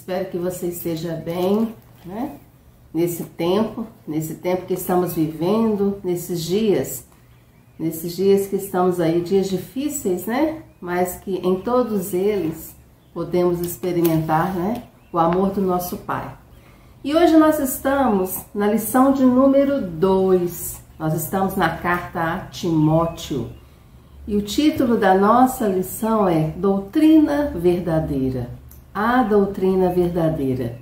Espero que você esteja bem, né? Nesse tempo que estamos vivendo, nesses dias que estamos aí, dias difíceis, né? Mas que em todos eles podemos experimentar, né? O amor do nosso Pai. E hoje nós estamos na lição de número 2. Nós estamos na carta a Timóteo. E o título da nossa lição é Doutrina Verdadeira. A doutrina verdadeira.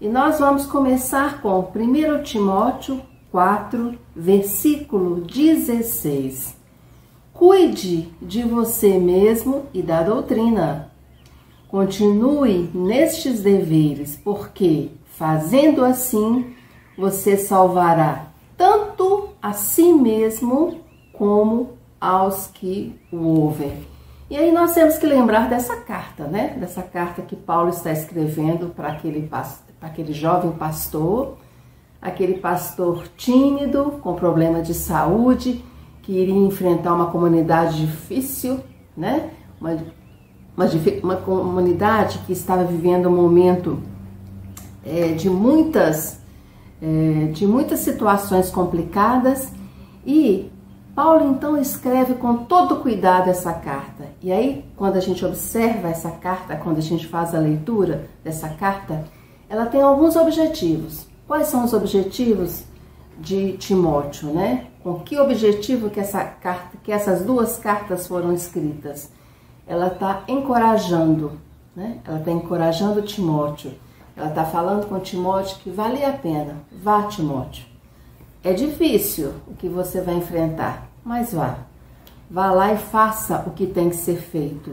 E nós vamos começar com 1 Timóteo 4, versículo 16. Cuide de você mesmo e da doutrina. Continue nestes deveres, porque, fazendo assim, você salvará tanto a si mesmo como aos que o ouvem. E aí nós temos que lembrar dessa carta, né? Dessa carta que Paulo está escrevendo para aquele jovem pastor, aquele pastor tímido, com problema de saúde, que iria enfrentar uma comunidade difícil, né? Uma comunidade que estava vivendo um momento de muitas situações complicadas. E Paulo então escreve com todo cuidado essa carta. E aí, quando a gente observa essa carta, quando a gente faz a leitura dessa carta, ela tem alguns objetivos. Quais são os objetivos de Timóteo, né? Com que objetivo que essas duas cartas foram escritas? Ela está encorajando, né? Ela está encorajando Timóteo. Ela está falando com Timóteo que vale a pena. Vá, Timóteo. É difícil o que você vai enfrentar, mas vá. Vá lá e faça o que tem que ser feito.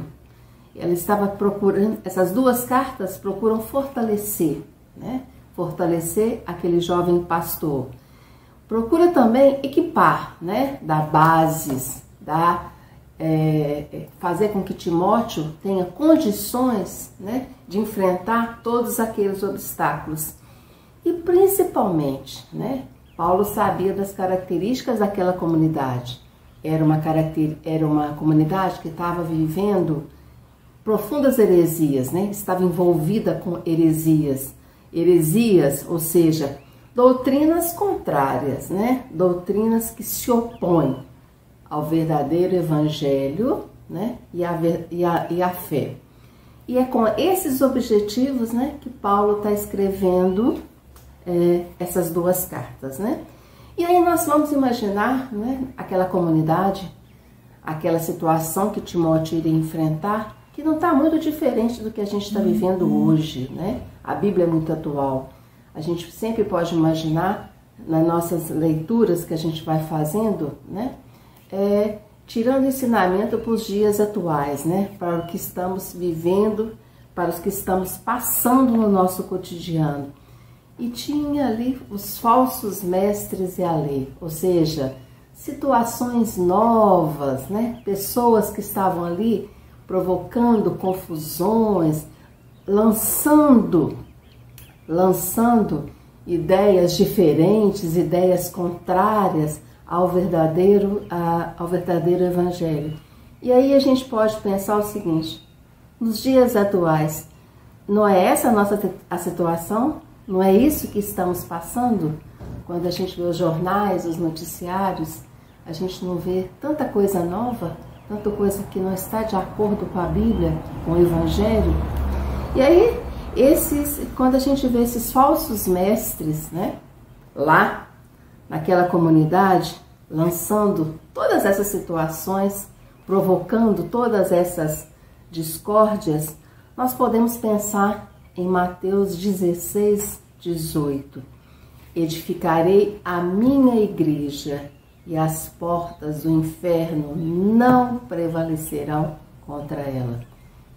Ela estava procurando, essas duas cartas procuram fortalecer, né? Fortalecer aquele jovem pastor. Procura também equipar, né? Dar bases, fazer com que Timóteo tenha condições, né? De enfrentar todos aqueles obstáculos. E principalmente, né? Paulo sabia das características daquela comunidade. Era uma comunidade que estava vivendo profundas heresias, né? Estava envolvida com heresias. Heresias, ou seja, doutrinas contrárias, né? Doutrinas que se opõem ao verdadeiro evangelho, né? E à fé. E é com esses objetivos, né, que Paulo está escrevendo essas duas cartas, né? E aí nós vamos imaginar, né, aquela comunidade, aquela situação que Timóteo iria enfrentar, que não está muito diferente do que a gente está vivendo hoje, né? A Bíblia é muito atual. A gente sempre pode imaginar, nas nossas leituras que a gente vai fazendo, né? Tirando ensinamento para os dias atuais, né? Para o que estamos vivendo, para os que estamos passando no nosso cotidiano. E tinha ali os falsos mestres e a lei, ou seja, situações novas, né? Pessoas que estavam ali provocando confusões, lançando ideias diferentes, ideias contrárias ao verdadeiro evangelho. E aí a gente pode pensar o seguinte: nos dias atuais, não é essa a situação? Não é isso que estamos passando? Quando a gente vê os jornais, os noticiários, a gente não vê tanta coisa nova, tanta coisa que não está de acordo com a Bíblia, com o Evangelho. E aí, quando a gente vê esses falsos mestres, né, lá naquela comunidade, lançando todas essas situações, provocando todas essas discórdias, nós podemos pensar em Mateus 16, 18. Edificarei a minha igreja e as portas do inferno não prevalecerão contra ela.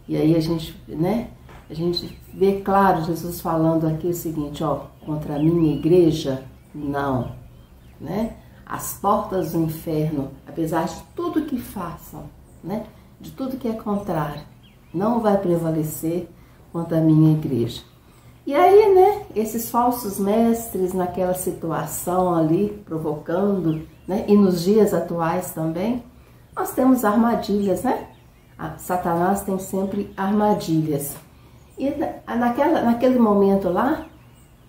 E aí a gente vê claro Jesus falando aqui o seguinte, ó, contra a minha igreja, não, né? As portas do inferno, apesar de tudo que façam, né? De tudo que é contrário, não vai prevalecer contra a minha igreja. E aí, né, esses falsos mestres naquela situação ali, provocando, né, e nos dias atuais também, nós temos armadilhas, né? Satanás tem sempre armadilhas. E naquele momento lá,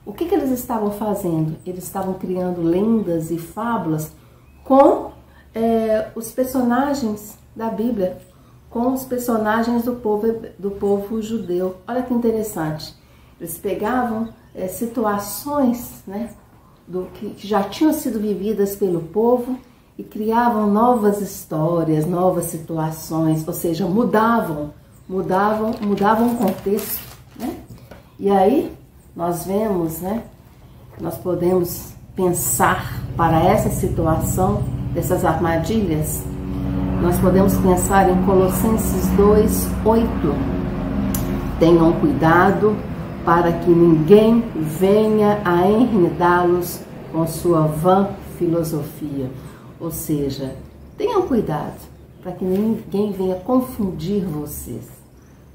o que eles estavam fazendo? Eles estavam criando lendas e fábulas com os personagens da Bíblia, com os personagens do povo judeu. Olha que interessante. Eles pegavam situações, né, que já tinham sido vividas pelo povo e criavam novas histórias, novas situações, ou seja, mudavam o contexto, né? E aí nós vemos, né, nós podemos pensar para essa situação dessas armadilhas, nós podemos pensar em Colossenses 2:8. Tenham cuidado para que ninguém venha a enredá-los com sua vã filosofia. Ou seja, tenham cuidado para que ninguém venha confundir vocês,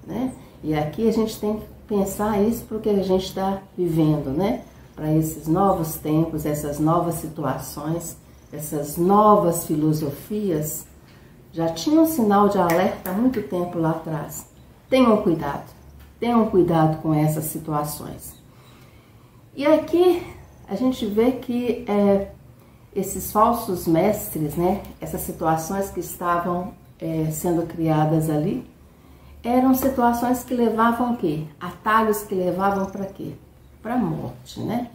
né? E aqui a gente tem que pensar isso porque a gente está vivendo, né? Para esses novos tempos, essas novas situações, essas novas filosofias, já tinha um sinal de alerta há muito tempo lá atrás. Tenham cuidado com essas situações. E aqui a gente vê que esses falsos mestres, né, essas situações que estavam sendo criadas ali, eram situações que levavam o quê? Atalhos que levavam para quê? Para a morte, né?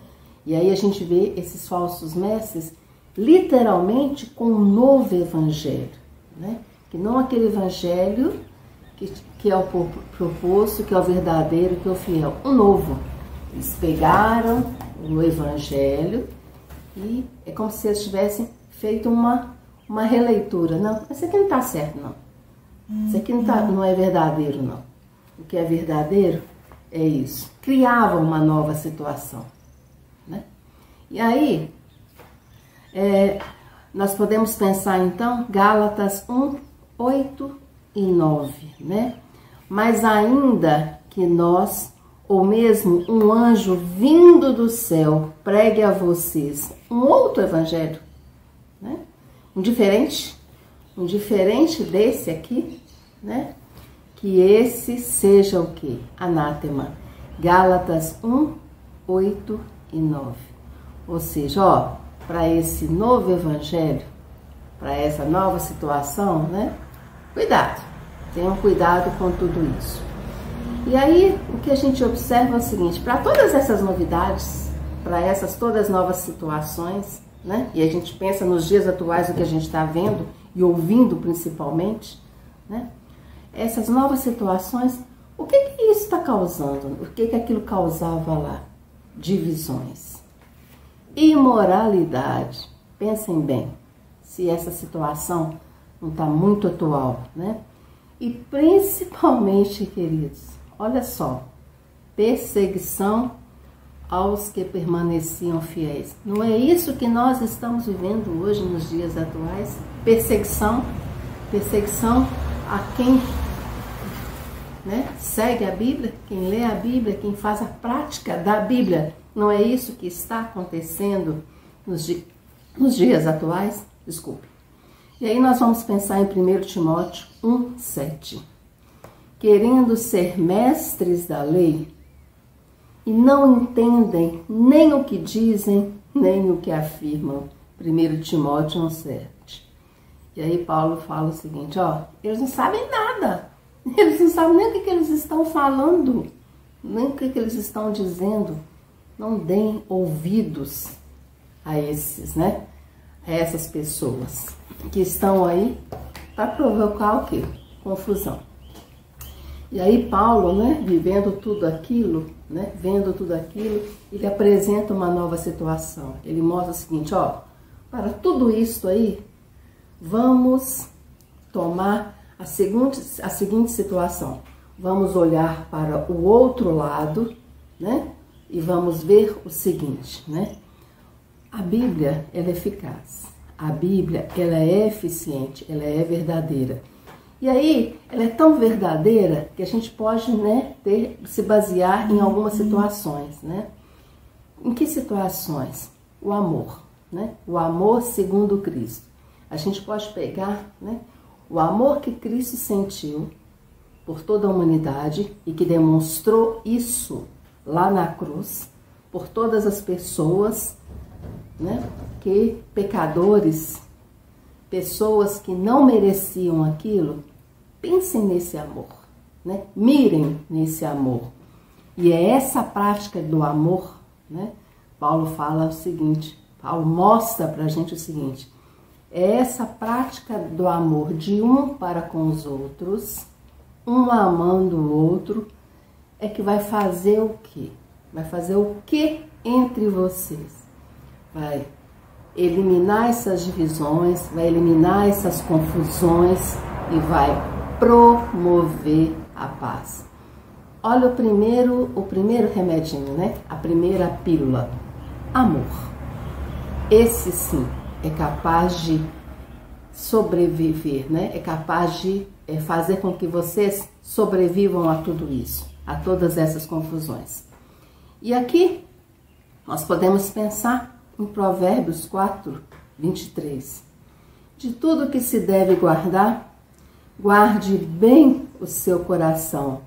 E aí a gente vê esses falsos mestres literalmente com um novo evangelho, né? Que não aquele evangelho que é o proposto, que é o verdadeiro, que é o fiel. Um novo. Eles pegaram o evangelho e é como se eles tivessem feito uma releitura. Não, isso aqui não está certo, não. Isso aqui não é verdadeiro, não. O que é verdadeiro é isso. Criavam uma nova situação, né? E aí, nós podemos pensar, então, Gálatas 1:8 e 9, né? Mas ainda que nós, ou mesmo um anjo vindo do céu, pregue a vocês um outro evangelho, né? Um diferente desse aqui, né? Que esse seja o quê? Anátema. Gálatas 1:8 e 9. Ou seja, ó, para esse novo evangelho, para essa nova situação, né? Cuidado, tenham cuidado com tudo isso. E aí, o que a gente observa é o seguinte, para todas essas novidades, para essas todas novas situações, né? E a gente pensa nos dias atuais, o que a gente está vendo e ouvindo principalmente, né? Essas novas situações, o que isso está causando? O que aquilo causava lá? Divisões. Imoralidade. Pensem bem, se essa situação não está muito atual, né? E principalmente, queridos, olha só, perseguição aos que permaneciam fiéis. Não é isso que nós estamos vivendo hoje nos dias atuais? Perseguição a quem, né, segue a Bíblia, quem lê a Bíblia, quem faz a prática da Bíblia. Não é isso que está acontecendo nos dias atuais? Desculpe. E aí nós vamos pensar em 1 Timóteo 1:7. Querendo ser mestres da lei, e não entendem nem o que dizem, nem o que afirmam. 1 Timóteo 1:7. E aí Paulo fala o seguinte, ó, eles não sabem nada. Eles não sabem nem o que eles estão falando, nem o que eles estão dizendo. Não deem ouvidos a esses, né? A essas pessoas que estão aí para provocar o quê? Confusão. E aí Paulo, né, vivendo tudo aquilo, né, vendo tudo aquilo, ele apresenta uma nova situação. Ele mostra o seguinte, ó, para tudo isso aí, vamos tomar a seguinte situação. Vamos olhar para o outro lado, né, e vamos ver o seguinte, né? A Bíblia, ela é eficaz. A Bíblia, ela é eficiente, ela é verdadeira. E aí, ela é tão verdadeira que a gente pode, né, se basear em algumas situações, né? Em que situações? O amor, né? O amor segundo Cristo. A gente pode pegar, né, o amor que Cristo sentiu por toda a humanidade e que demonstrou isso lá na cruz, por todas as pessoas, né, que pecadores, pessoas que não mereciam aquilo, pensem nesse amor, né? Mirem nesse amor. E é essa prática do amor, né? Paulo fala o seguinte, Paulo mostra pra gente o seguinte, é essa prática do amor de um para com os outros, um amando o outro, é que vai fazer o quê? Vai fazer o quê entre vocês? Vai eliminar essas divisões, vai eliminar essas confusões e vai promover a paz. Olha o primeiro remedinho, né? A primeira pílula, amor. Esse sim é capaz de sobreviver, né? É capaz de fazer com que vocês sobrevivam a tudo isso, a todas essas confusões. E aqui nós podemos pensar em Provérbios 4, 23. De tudo que se deve guardar, guarde bem o seu coração,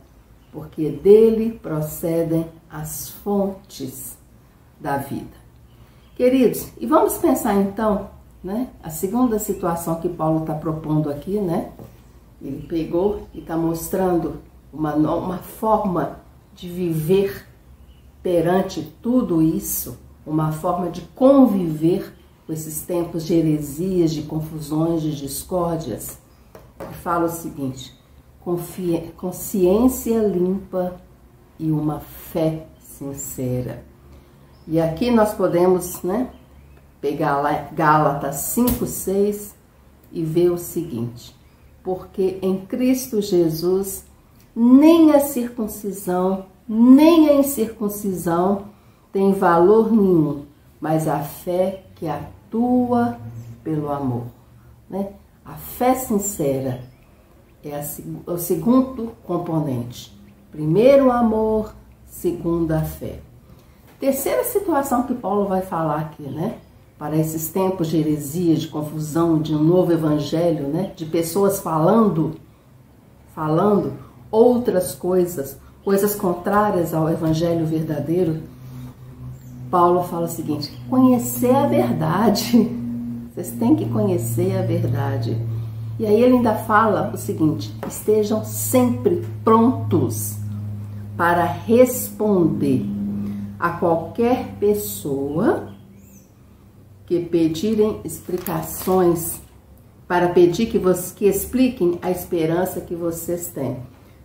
porque dele procedem as fontes da vida. Queridos, e vamos pensar então, né, a segunda situação que Paulo está propondo aqui, né? Ele pegou e está mostrando uma forma de viver perante tudo isso, uma forma de conviver com esses tempos de heresias, de confusões, de discórdias. Ele fala o seguinte, consciência limpa e uma fé sincera. E aqui nós podemos, né, pegar lá Gálatas 5, 6 e ver o seguinte, porque em Cristo Jesus nem a circuncisão, nem a incircuncisão tem valor nenhum, mas a fé que atua pelo amor, né? A fé sincera é o segundo componente. Primeiro o amor, segundo a fé. Terceira situação que Paulo vai falar aqui, né? Para esses tempos de heresia, de confusão, de um novo evangelho, né? De pessoas falando outras coisas contrárias ao evangelho verdadeiro. Paulo fala o seguinte, conhecer a verdade. Vocês têm que conhecer a verdade. E aí ele ainda fala o seguinte, estejam sempre prontos para responder a qualquer pessoa que pedirem explicações, para pedir que expliquem a esperança que vocês têm.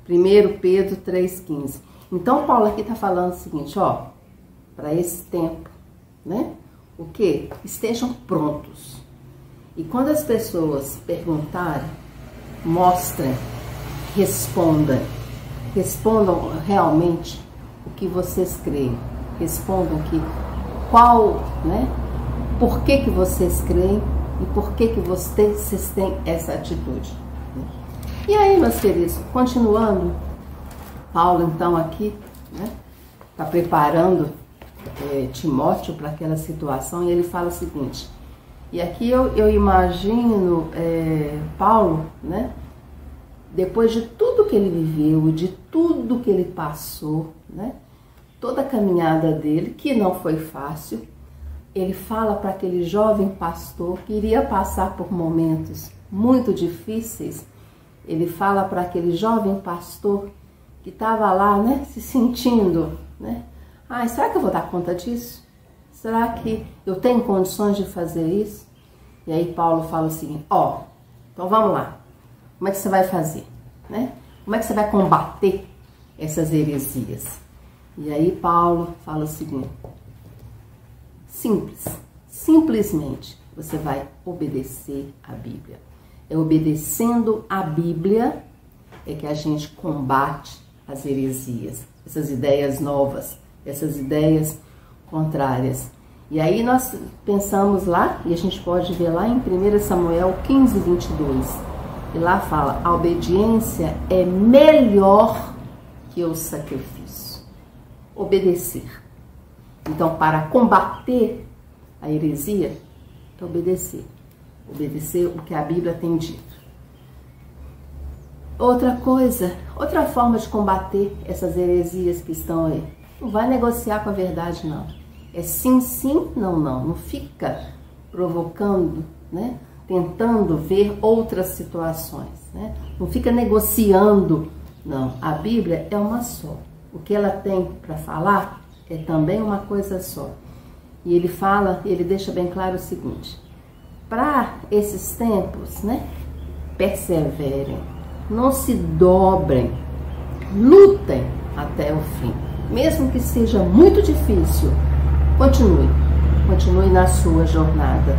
1 Pedro 3,15. Então Paulo aqui está falando o seguinte, ó, para esse tempo, né? O que? Estejam prontos. E quando as pessoas perguntarem, mostrem, respondam realmente o que vocês creem. Respondam né? Por que vocês creem e por que vocês têm essa atitude. E aí, meus queridos, continuando, Paulo então aqui, né? Está preparando Timóteo para aquela situação e ele fala o seguinte, e aqui eu imagino Paulo, né, depois de tudo que ele viveu, de tudo que ele passou, né, toda a caminhada dele, que não foi fácil, ele fala para aquele jovem pastor que iria passar por momentos muito difíceis, ele fala para aquele jovem pastor que estava lá, né, se sentindo, né, será que eu vou dar conta disso? Será que eu tenho condições de fazer isso? E aí Paulo fala o seguinte, então vamos lá. Como é que você vai fazer? Né? Como é que você vai combater essas heresias? E aí Paulo fala o seguinte, simplesmente você vai obedecer a Bíblia. É obedecendo a Bíblia é que a gente combate as heresias, essas ideias novas, essas ideias contrárias. E aí nós pensamos lá, e a gente pode ver lá em 1 Samuel 15, 22. E lá fala, a obediência é melhor que o sacrifício. Obedecer. Então, para combater a heresia, é obedecer. Obedecer o que a Bíblia tem dito. Outra coisa, outra forma de combater essas heresias que estão aí. Não vai negociar com a verdade, não. É sim, sim, não, não. Não fica provocando, né? Tentando ver outras situações, né? Não fica negociando, não. A Bíblia é uma só. O que ela tem para falar é também uma coisa só. E ele fala, ele deixa bem claro o seguinte: para esses tempos, né? Perseverem, não se dobrem, lutem até o fim. Mesmo que seja muito difícil, continue na sua jornada.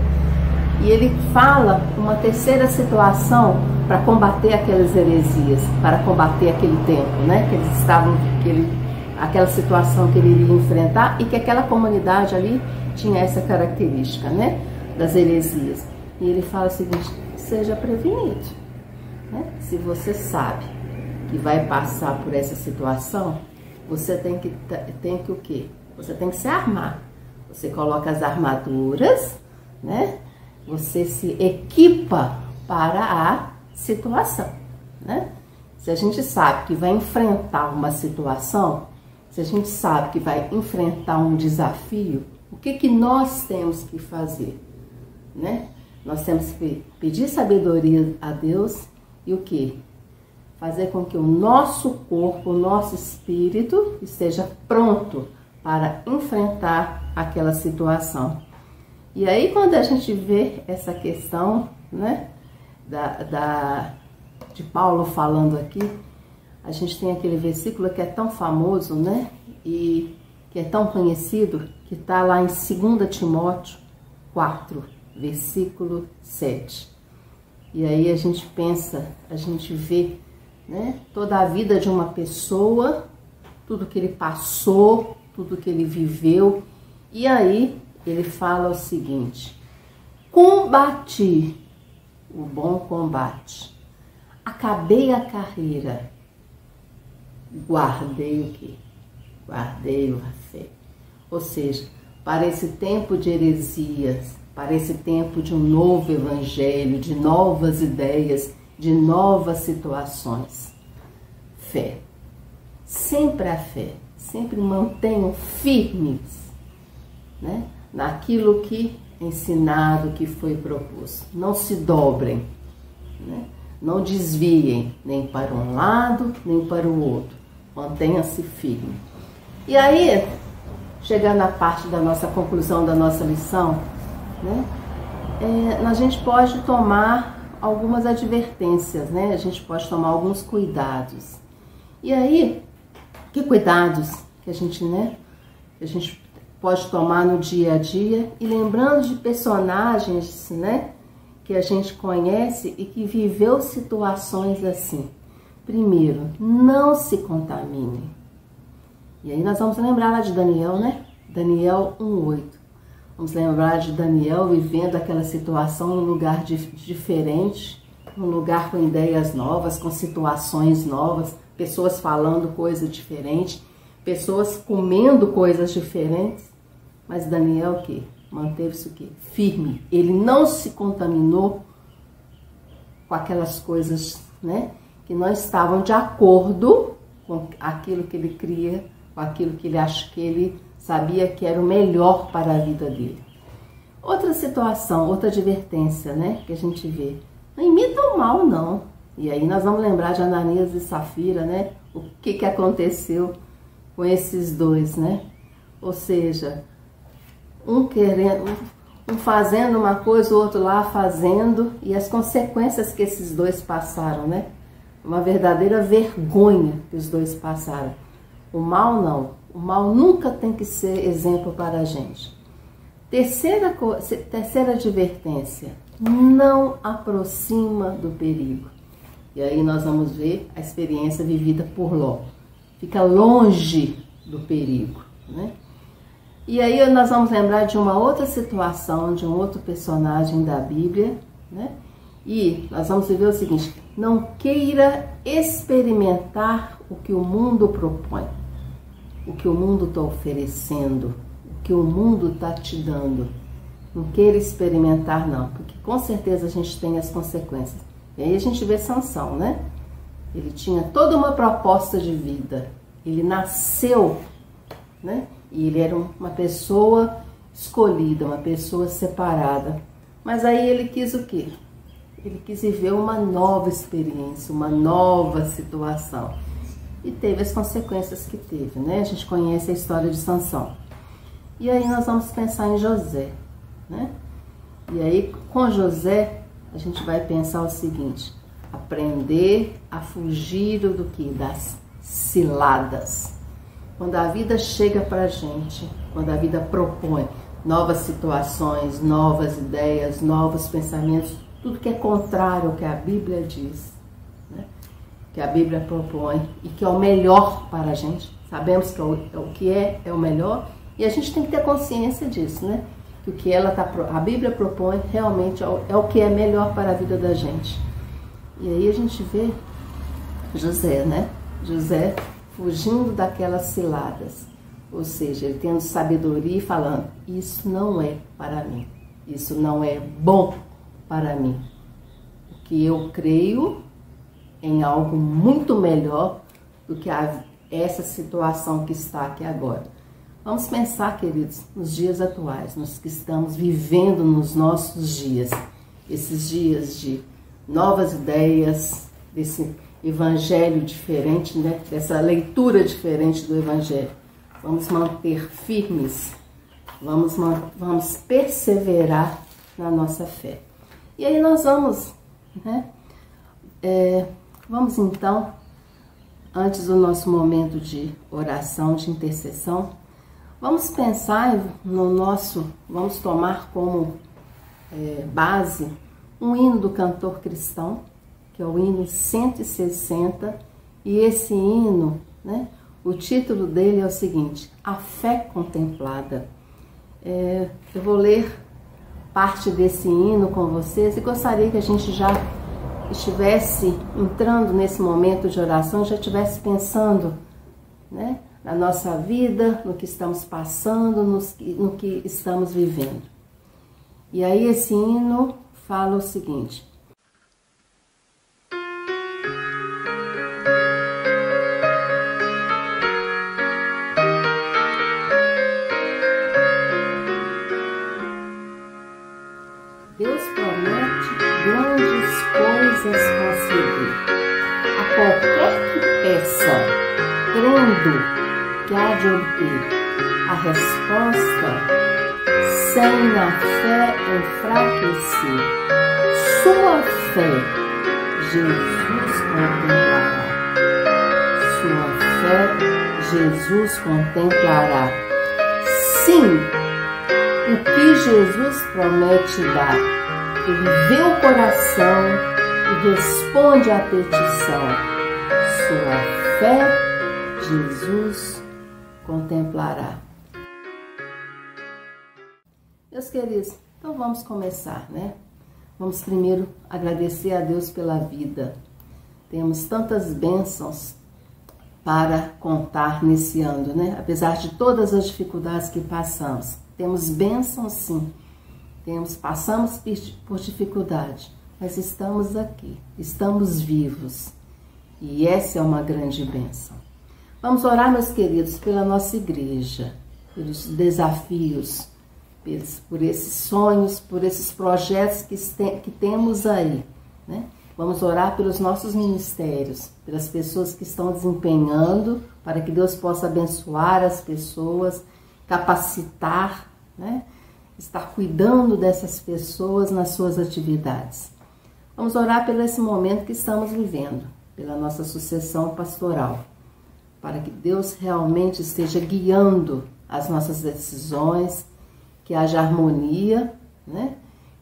E ele fala uma terceira situação para combater aquelas heresias, para combater aquele tempo, né? Que eles estavam, aquela situação que ele iria enfrentar, e que aquela comunidade ali tinha essa característica, né? Das heresias. E ele fala o seguinte: seja prevenido, né? Se você sabe que vai passar por essa situação, você tem que o quê? Você tem que se armar. Você coloca as armaduras, né? Você se equipa para a situação, né? Se a gente sabe que vai enfrentar uma situação, se a gente sabe que vai enfrentar um desafio, o que nós temos que fazer, né? Nós temos que pedir sabedoria a Deus e o quê? Fazer com que o nosso corpo, o nosso espírito esteja pronto para enfrentar aquela situação. E aí, quando a gente vê essa questão, né, de Paulo falando aqui, a gente tem aquele versículo que é tão famoso, né, e que é tão conhecido, que está lá em 2 Timóteo 4, versículo 7. E aí a gente pensa, a gente vê, né, toda a vida de uma pessoa, tudo que ele passou, tudo que ele viveu, e aí ele fala o seguinte: combati o bom combate, acabei a carreira, guardei o quê? Guardei a fé. Ou seja, para esse tempo de heresias, para esse tempo de um novo evangelho, de novas ideias, de novas situações, fé. Sempre a fé. Sempre mantenham firmes, né, naquilo que é ensinado, que foi proposto. Não se dobrem, né? Não desviem nem para um lado, nem para o outro. Mantenha-se firme. E aí, chegando à parte da nossa conclusão da nossa lição, né, a gente pode tomar algumas advertências, né? A gente pode tomar alguns cuidados. E aí, que cuidados que a gente, né, a gente pode tomar no dia a dia, e lembrando de personagens, né, que a gente conhece e que viveu situações assim. Primeiro, não se contamine. E aí nós vamos lembrar lá de Daniel, né? Daniel 1:8. Vamos lembrar de Daniel vivendo aquela situação num lugar diferente, num lugar com ideias novas, com situações novas, pessoas falando coisas diferentes, pessoas comendo coisas diferentes. Mas Daniel o quê? Manteve-se o quê? Firme. Ele não se contaminou com aquelas coisas, né, que não estavam de acordo com aquilo que ele cria, com aquilo que ele acha que ele sabia que era o melhor para a vida dele. Outra situação, outra advertência, né, que a gente vê: não imita o mal, não. E aí nós vamos lembrar de Ananias e Safira, né? O que aconteceu com esses dois, né? Ou seja, um fazendo uma coisa, o outro lá fazendo, e as consequências que esses dois passaram, né? Uma verdadeira vergonha que os dois passaram. O mal não. O mal nunca tem que ser exemplo para a gente. Terceira advertência: não aproxima do perigo. E aí nós vamos ver a experiência vivida por Ló. Fica longe do perigo, né? E aí nós vamos lembrar de uma outra situação, de um outro personagem da Bíblia, né? E nós vamos ver o seguinte: não queira experimentar o que o mundo propõe, o que o mundo está oferecendo, o que o mundo está te dando. Não queira experimentar, não, porque com certeza a gente tem as consequências. E aí a gente vê Sansão, né? Ele tinha toda uma proposta de vida. Ele nasceu, né? E ele era uma pessoa escolhida, uma pessoa separada. Mas aí ele quis o quê? Ele quis viver uma nova experiência, uma nova situação. E teve as consequências que teve, né? A gente conhece a história de Sansão. E aí nós vamos pensar em José, né? E aí com José a gente vai pensar o seguinte: aprender a fugir do que? Das ciladas. Quando a vida chega pra gente, quando a vida propõe novas situações, novas ideias, novos pensamentos, tudo que é contrário ao que a Bíblia diz, né? Que a Bíblia propõe e que é o melhor para a gente. Sabemos que o que é o melhor e a gente tem que ter consciência disso, né? Que o que a Bíblia propõe realmente é o que é melhor para a vida da gente. E aí a gente vê José, né? José fugindo daquelas ciladas, ou seja, ele tendo sabedoria e falando: isso não é para mim, isso não é bom para mim, porque eu creio em algo muito melhor do que essa situação que está aqui agora. Vamos pensar, queridos, nos dias atuais, nos que estamos vivendo nos nossos dias, esses dias de novas ideias, desse evangelho diferente, né? Dessa leitura diferente do evangelho. Vamos manter firmes, vamos perseverar na nossa fé. E aí nós vamos, né? Vamos então, antes do nosso momento de oração, de intercessão, vamos pensar vamos tomar como base um hino do cantor cristão, que é o hino 160, e esse hino, né, o título dele é o seguinte: A Fé Contemplada. Eu vou ler parte desse hino com vocês e gostaria que a gente já estivesse entrando nesse momento de oração, já estivesse pensando, né, na nossa vida, no que estamos passando, no que estamos vivendo. E aí esse hino fala o seguinte: Deus promete grandes coisas conceder a qualquer que peça, crendo que há de obter a resposta, sem a fé enfraquecer. Sua fé Jesus contemplará. Sua fé Jesus contemplará. Sim, o que Jesus promete dar. Ele vê o coração e responde à petição. Sua fé Jesus contemplará. Meus queridos, então vamos começar, né? Vamos primeiro agradecer a Deus pela vida. Temos tantas bênçãos para contar nesse ano, né? Apesar de todas as dificuldades que passamos. Temos bênçãos, sim. Passamos por dificuldade, mas estamos aqui, estamos vivos. E essa é uma grande bênção. Vamos orar, meus queridos, pela nossa igreja, pelos desafios, por esses sonhos, por esses projetos que temos aí, né? Vamos orar pelos nossos ministérios, pelas pessoas que estão desempenhando, para que Deus possa abençoar as pessoas, capacitar, né? Estar cuidando dessas pessoas nas suas atividades. Vamos orar por esse momento que estamos vivendo, pela nossa sucessão pastoral, para que Deus realmente esteja guiando as nossas decisões, que haja harmonia, né?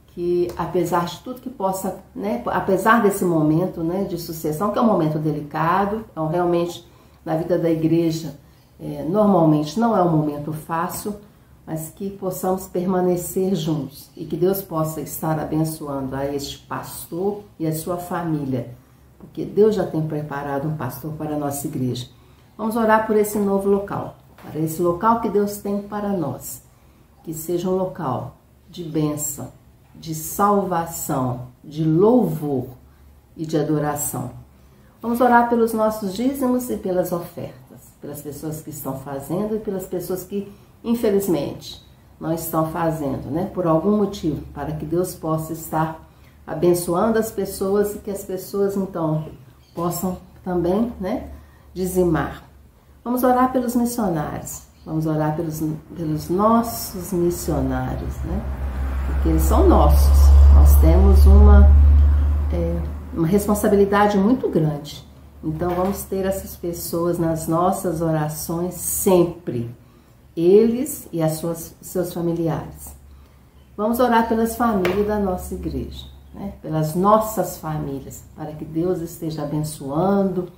Que apesar de tudo que possa, né? Apesar desse momento, né, de sucessão, que é um momento delicado, então realmente na vida da igreja, normalmente não é um momento fácil, mas que possamos permanecer juntos e que Deus possa estar abençoando a este pastor e a sua família, porque Deus já tem preparado um pastor para a nossa igreja. Vamos orar por esse novo local, para esse local que Deus tem para nós, que seja um local de bênção, de salvação, de louvor e de adoração. Vamos orar pelos nossos dízimos e pelas ofertas, pelas pessoas que estão fazendo e pelas pessoas que, infelizmente, não estão fazendo, né? Por algum motivo, para que Deus possa estar abençoando as pessoas e que as pessoas, então, possam também, né, dizimar. Vamos orar pelos missionários, vamos orar pelos nossos missionários, né? Porque eles são nossos. Nós temos uma responsabilidade muito grande. Então, vamos ter essas pessoas nas nossas orações sempre. Eles e seus familiares. Vamos orar pelas famílias da nossa igreja, né? Pelas nossas famílias, para que Deus esteja abençoando,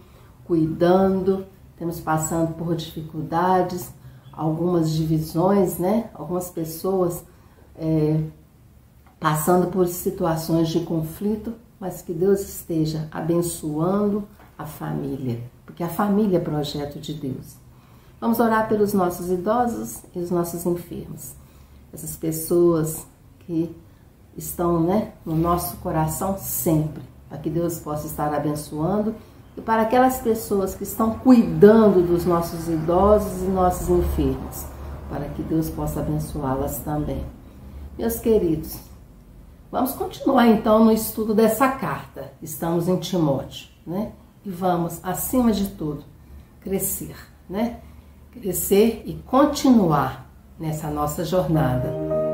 cuidando. Temos passando por dificuldades, algumas divisões, né? Algumas pessoas passando por situações de conflito, mas que Deus esteja abençoando a família, porque a família é projeto de Deus. Vamos orar pelos nossos idosos e os nossos enfermos. Essas pessoas que estão, né, no nosso coração sempre, para que Deus possa estar abençoando. E para aquelas pessoas que estão cuidando dos nossos idosos e nossos enfermos, para que Deus possa abençoá-las também. Meus queridos, vamos continuar então no estudo dessa carta. Estamos em Timóteo, né? E vamos, acima de tudo, crescer, né? Crescer e continuar nessa nossa jornada,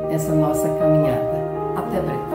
nessa nossa caminhada. Até breve.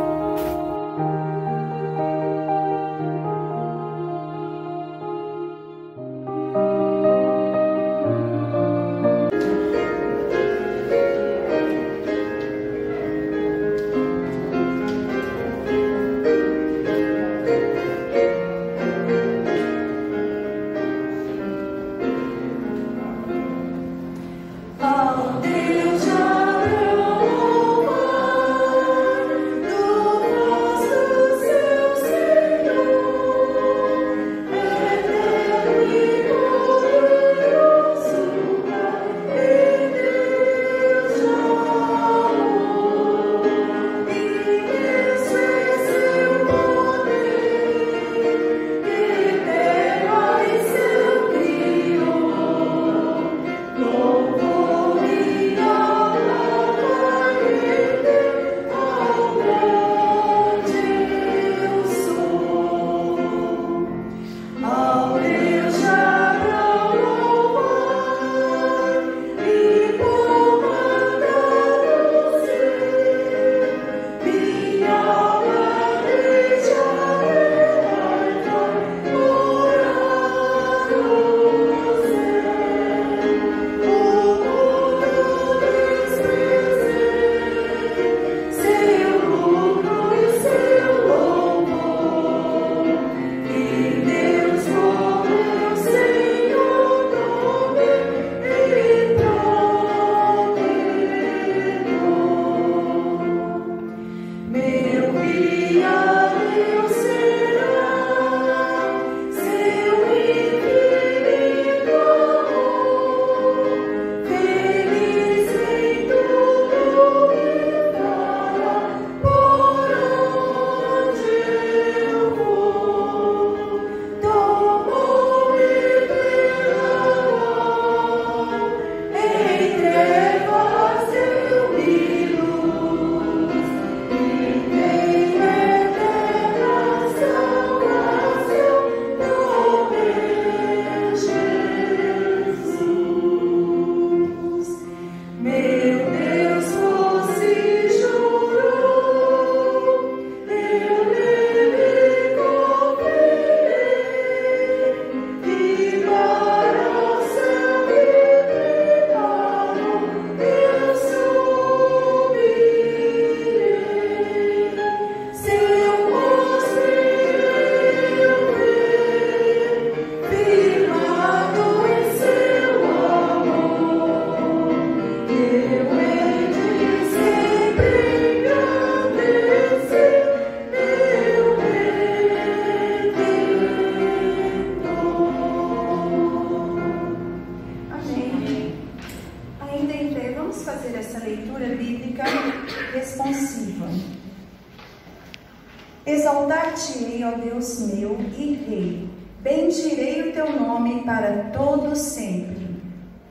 Exaltar-te-ei, ó Deus meu e Rei, Bendirei o teu nome para todo sempre.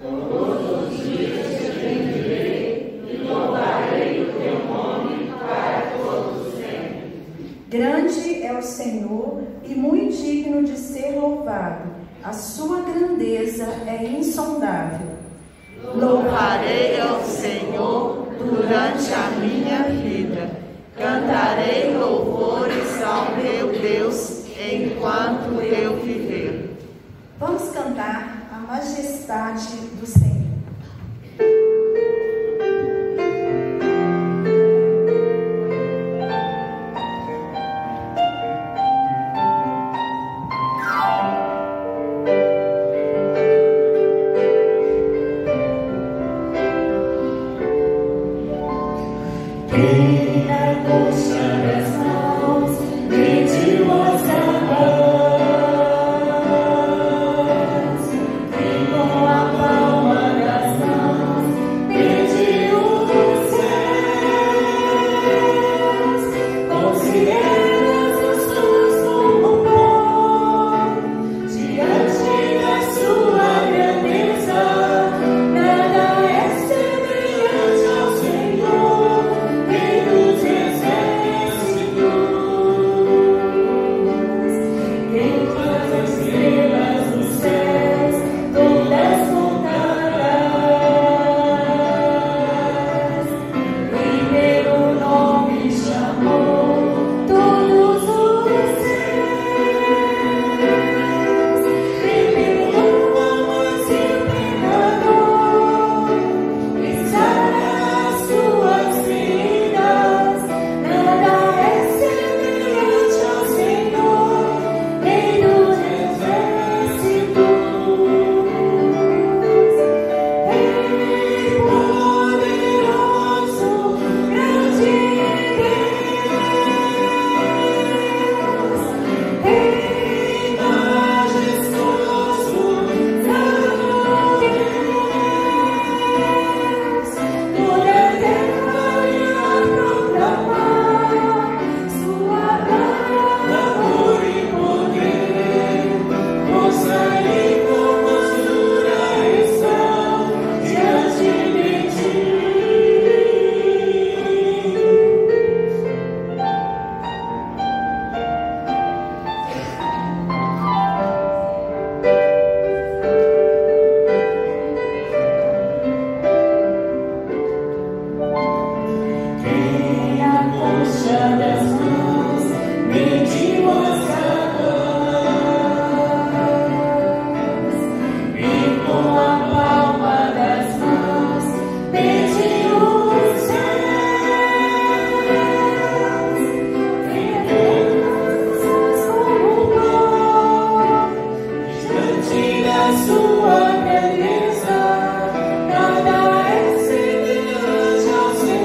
Todos os dias te bendirei e louvarei o teu nome para todo sempre. Grande é o Senhor e muito digno de ser louvado. A sua grandeza é insondável. Louvarei ao Senhor durante a minha vida. Cantarei louvores ao meu Deus enquanto eu viver. Vamos cantar a majestade do Senhor. Sua grandeza, nada é semelhante ao Senhor.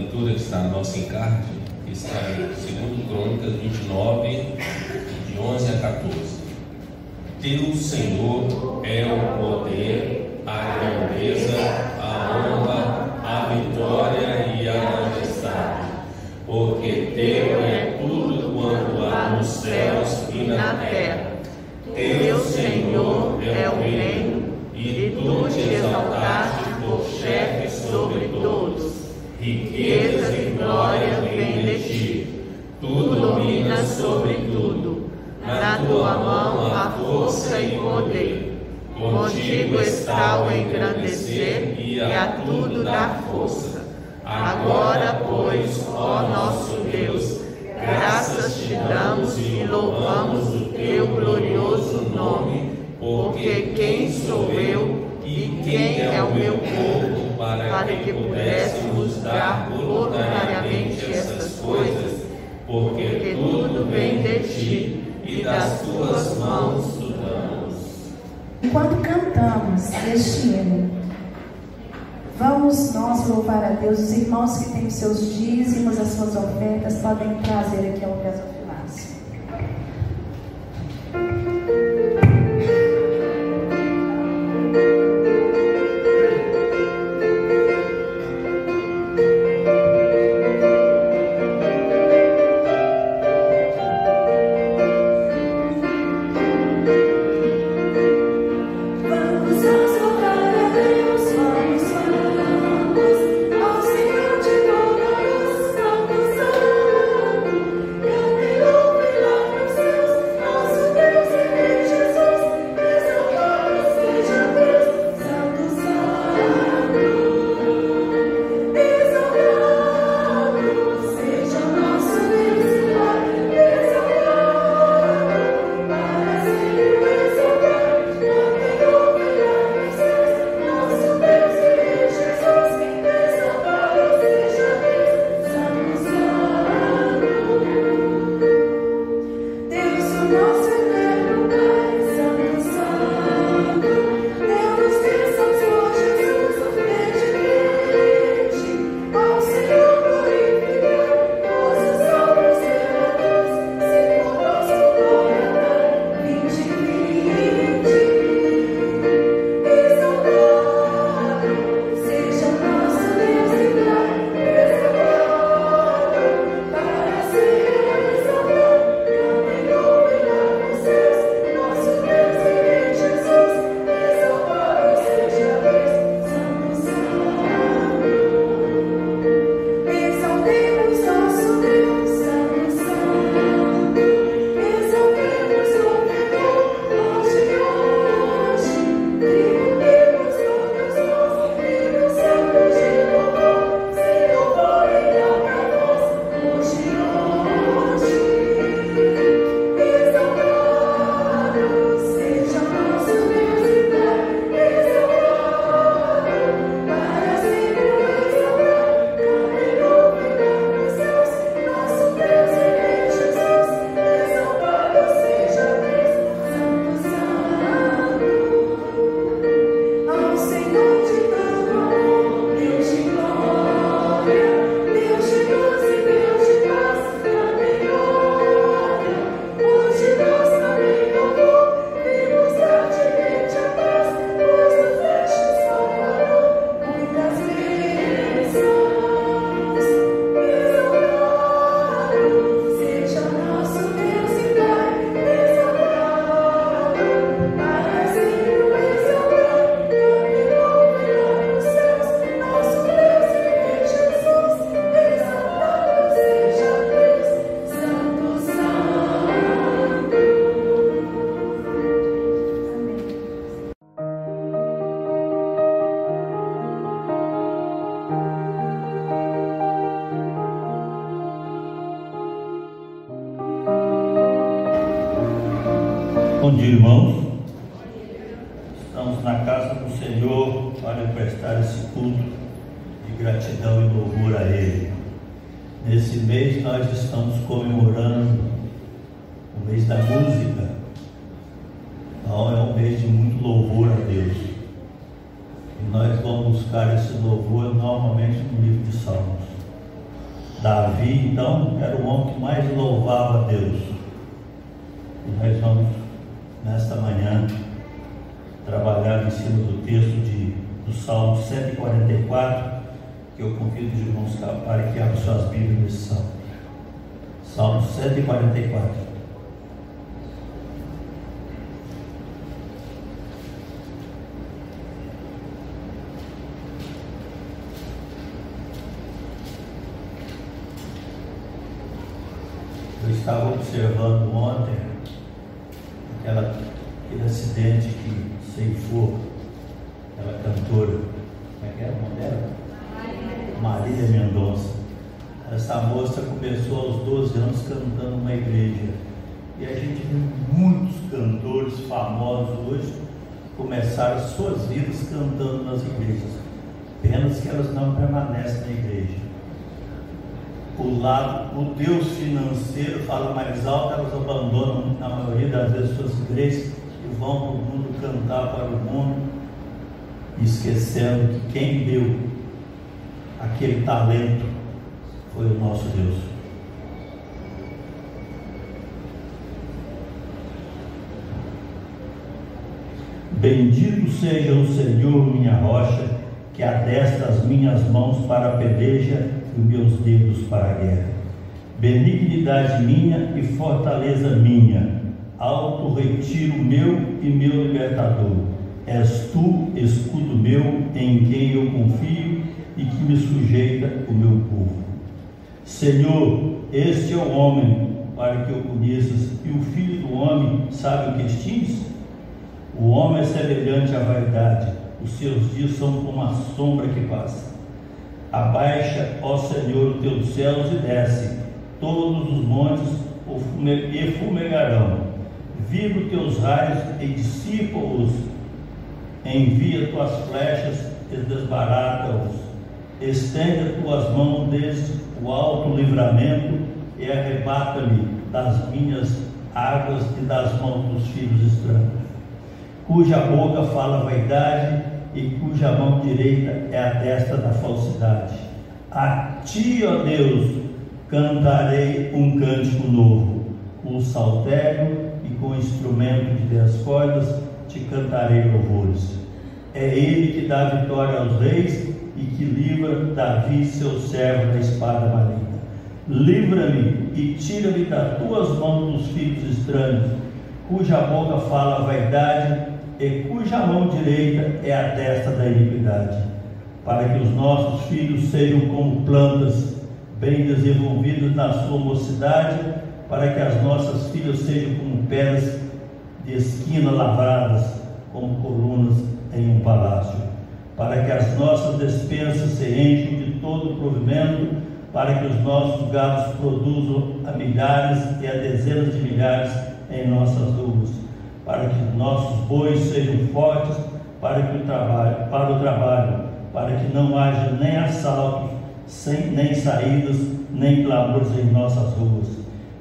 leitura que está no nosso encarte, que está em 2 Crônicas 29, de 11 a 14. Teu, Senhor, é o poder, a grandeza, a honra, a vitória e a majestade, porque teu é tudo quanto há nos céus e na terra. Teu, Senhor, é o reino, e tu te exaltaste por chefe sobre todos. Riquezas e glória vêm de ti. Tu dominas sobre tudo. Na tua mão há força e poder. Contigo está o engrandecer e a tudo dar força. Agora, pois, ó nosso Deus, graças te damos e louvamos o teu glorioso nome, porque quem sou eu e quem é o meu povo para que pudéssemos dar voluntariamente essas coisas, porque tudo vem de ti e das tuas mãos tu damos. Enquanto cantamos este hino, vamos nós louvar a Deus. Os irmãos que têm os seus dízimos, as suas ofertas, podem trazer aqui ao gasofilácio. Bom dia, irmãos. Estamos na casa do Senhor para prestar esse culto de gratidão e louvor a Ele. Nesse mês nós estamos comemorando o mês da música. Então é um mês de muito louvor a Deus. E nós vamos buscar esse louvor normalmente no livro de Salmos. Davi, então, era o homem que mais louvava a Deus. E nós vamos, nesta manhã, trabalhar em cima do texto do Salmo 144, que eu convido os irmãos para que abram suas Bíblias nesse Salmo. Salmo 144. Eu estava observando ontem aquele acidente que ceifou aquela cantora, como é que era o nome dela? Marília Mendonça. Essa moça começou aos 12 anos cantando numa igreja, e a gente viu muitos cantores famosos hoje começaram suas vidas cantando nas igrejas, apenas que elas não permanecem na igreja. O Deus financeiro fala mais alto, elas abandonam na maioria das vezes suas igrejas e vão para o mundo cantar para o mundo, esquecendo que quem deu aquele talento foi o nosso Deus. Bendito seja o Senhor, minha rocha, que adestra as minhas mãos para a peleja e os meus dedos para a guerra. Benignidade minha e fortaleza minha, alto retiro meu e meu libertador. És tu, escudo meu, em quem eu confio e que me sujeita o meu povo. Senhor, este é o homem para que o conheças, e o filho do homem sabe o que extingues? O homem é semelhante à vaidade, os seus dias são como a sombra que passa. Abaixa, ó Senhor, os teus céus e desce, todos os montes e fumegarão. Vibra os teus raios e dissipa-os. Envia tuas flechas e desbarata-os. Estende as tuas mãos desde o alto livramento e arrebata-me das minhas águas e das mãos dos filhos estranhos, cuja boca fala vaidade e cuja mão direita é a destra da falsidade. A ti, ó Deus, cantarei um cântico novo, com saltério e com instrumento de 10 cordas te cantarei louvores. É ele que dá vitória aos reis e que livra Davi, seu servo, da espada maligna. Livra-me e tira-me das tuas mãos dos filhos estranhos, cuja boca fala a vaidade e cuja mão direita é a destra da iniquidade, para que os nossos filhos sejam como plantas bem desenvolvidas na sua mocidade, para que as nossas filhas sejam como pedras de esquina lavradas, como colunas em um palácio, para que as nossas despensas se enchem de todo o provimento, para que os nossos gados produzam a milhares e a dezenas de milhares em nossas ruas, para que os nossos bois sejam fortes para o trabalho, para que não haja nem assaltos, nem saídas, nem clamores em nossas ruas.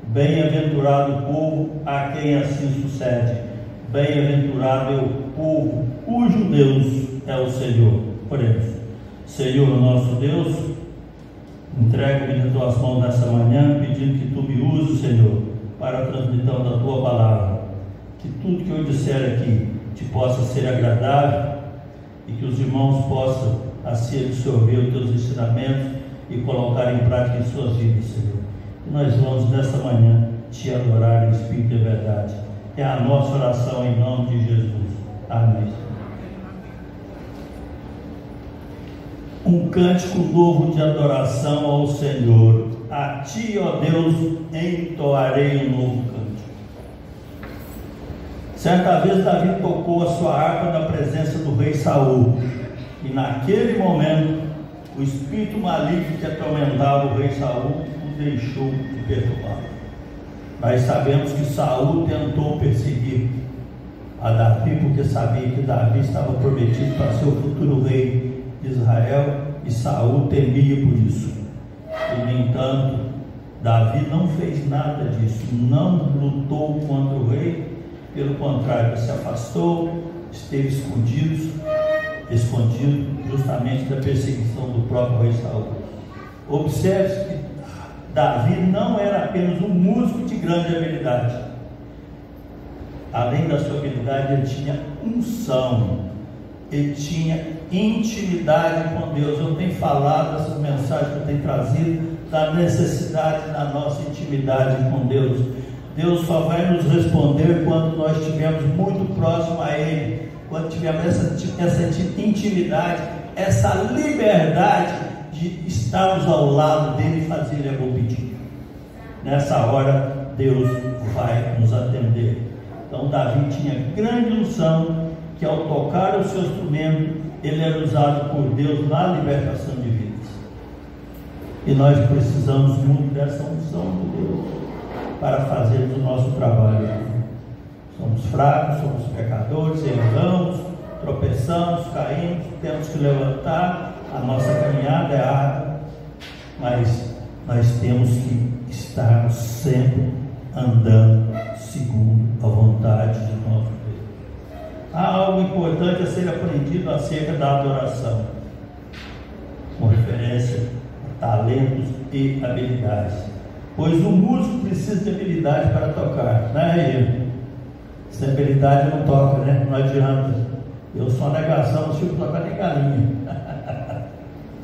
Bem-aventurado o povo a quem assim sucede. Bem-aventurado é o povo cujo Deus é o Senhor. Oremos. Senhor nosso Deus, entrego-me nas tuas mãos nessa manhã, pedindo que tu me uses, Senhor, para a transmissão da tua palavra. Que tudo que eu disser aqui te possa ser agradável e que os irmãos possam assim absorver os teus ensinamentos e colocar em prática em suas vidas, Senhor. E nós vamos nessa manhã te adorar em espírito e verdade. É a nossa oração em nome de Jesus. Amém. Um cântico novo de adoração ao Senhor. A ti, ó Deus, entoarei um novo cântico. Certa vez Davi tocou a sua harpa na presença do rei Saul, e naquele momento o espírito maligno que atormentava o rei Saul o deixou de perturbar. Nós sabemos que Saul tentou perseguir a Davi, porque sabia que Davi estava prometido para ser o futuro rei de Israel, e Saul temia por isso. E, no entanto, Davi não fez nada disso, não lutou contra o rei. Pelo contrário, se afastou, esteve escondido justamente da perseguição do próprio rei Saul. Observe que Davi não era apenas um músico de grande habilidade. Além da sua habilidade, ele tinha unção, ele tinha intimidade com Deus. Eu tenho falado essas mensagens que eu tenho trazido da necessidade da nossa intimidade com Deus. Deus só vai nos responder quando nós estivermos muito próximo a Ele, quando tivermos essa intimidade, essa liberdade de estarmos ao lado dele e fazer Ele o pedido. Nessa hora Deus vai nos atender. Então Davi tinha grande unção, que ao tocar o seu instrumento, ele era usado por Deus na libertação de vidas. E nós precisamos muito dessa unção de Deus para fazermos o nosso trabalho. Somos fracos, somos pecadores, erramos, tropeçamos, caímos, temos que levantar, a nossa caminhada é árdua, mas nós temos que estar sempre andando segundo a vontade de nosso Deus. Há algo importante a ser aprendido acerca da adoração, com referência a talentos e habilidades, pois o músico precisa de habilidade para tocar, né, Regina? Sem habilidade não toca, né? Não adianta. Eu sou uma negação, não sei tocar nem galinha.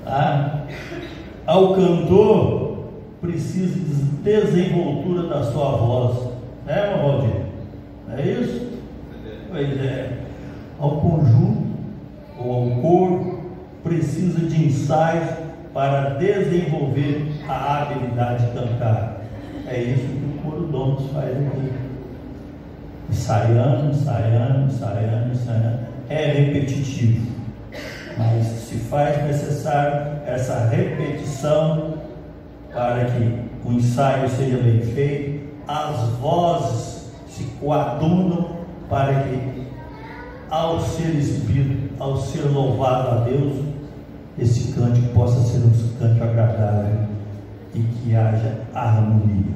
Tá? Ao cantor, precisa de desenvoltura da sua voz, né, Valdir? É isso? Pois é. Ao conjunto ou ao coro, precisa de ensaios para desenvolver a habilidade de cantar. É isso que o coro Domus faz aqui. Ensaiando. É repetitivo, mas se faz necessário essa repetição para que o ensaio seja bem feito, as vozes se coadunam para que, ao ser exibido, ao ser louvado a Deus, esse cântico possa ser um cântico agradável e que haja harmonia.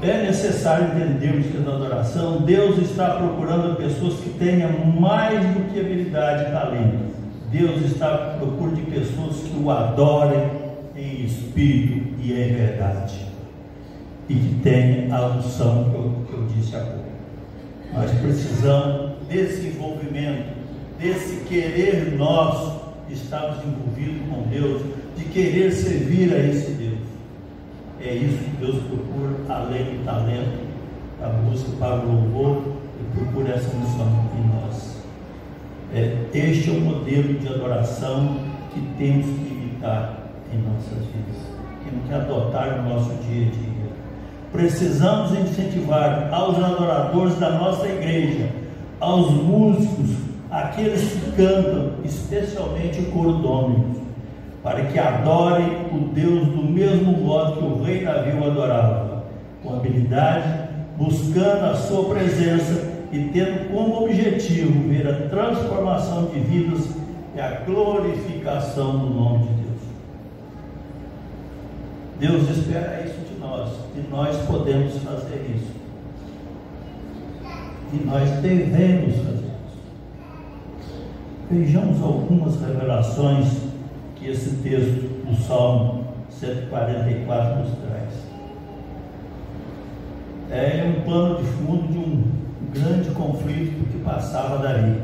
É necessário entendermos que na adoração Deus está procurando pessoas que tenham mais do que habilidade e talento. Deus está à procura de pessoas que o adorem em espírito e em verdade, e que tenham a unção que eu disse há pouco. Nós precisamos desse envolvimento, desse querer nosso de estarmos envolvidos com Deus, de querer servir a esse Deus. É isso que Deus procura, além do talento, a busca para o louvor, e procura essa unção em nós. Este é o modelo de adoração que temos que imitar em nossas vidas, temos que adotar no nosso dia a dia. Precisamos incentivar aos adoradores da nossa igreja, aos músicos, aqueles que cantam, especialmente o coro Dominus, para que adorem o Deus do mesmo modo que o rei Davi o adorava, com habilidade, buscando a sua presença e tendo como objetivo ver a transformação de vidas e a glorificação do nome de Deus. Deus espera isso de nós, e nós podemos fazer isso, e nós devemos fazer isso. Vejamos algumas revelações que esse texto do Salmo 144 nos traz. É um pano de fundo de um grande conflito que passava dali.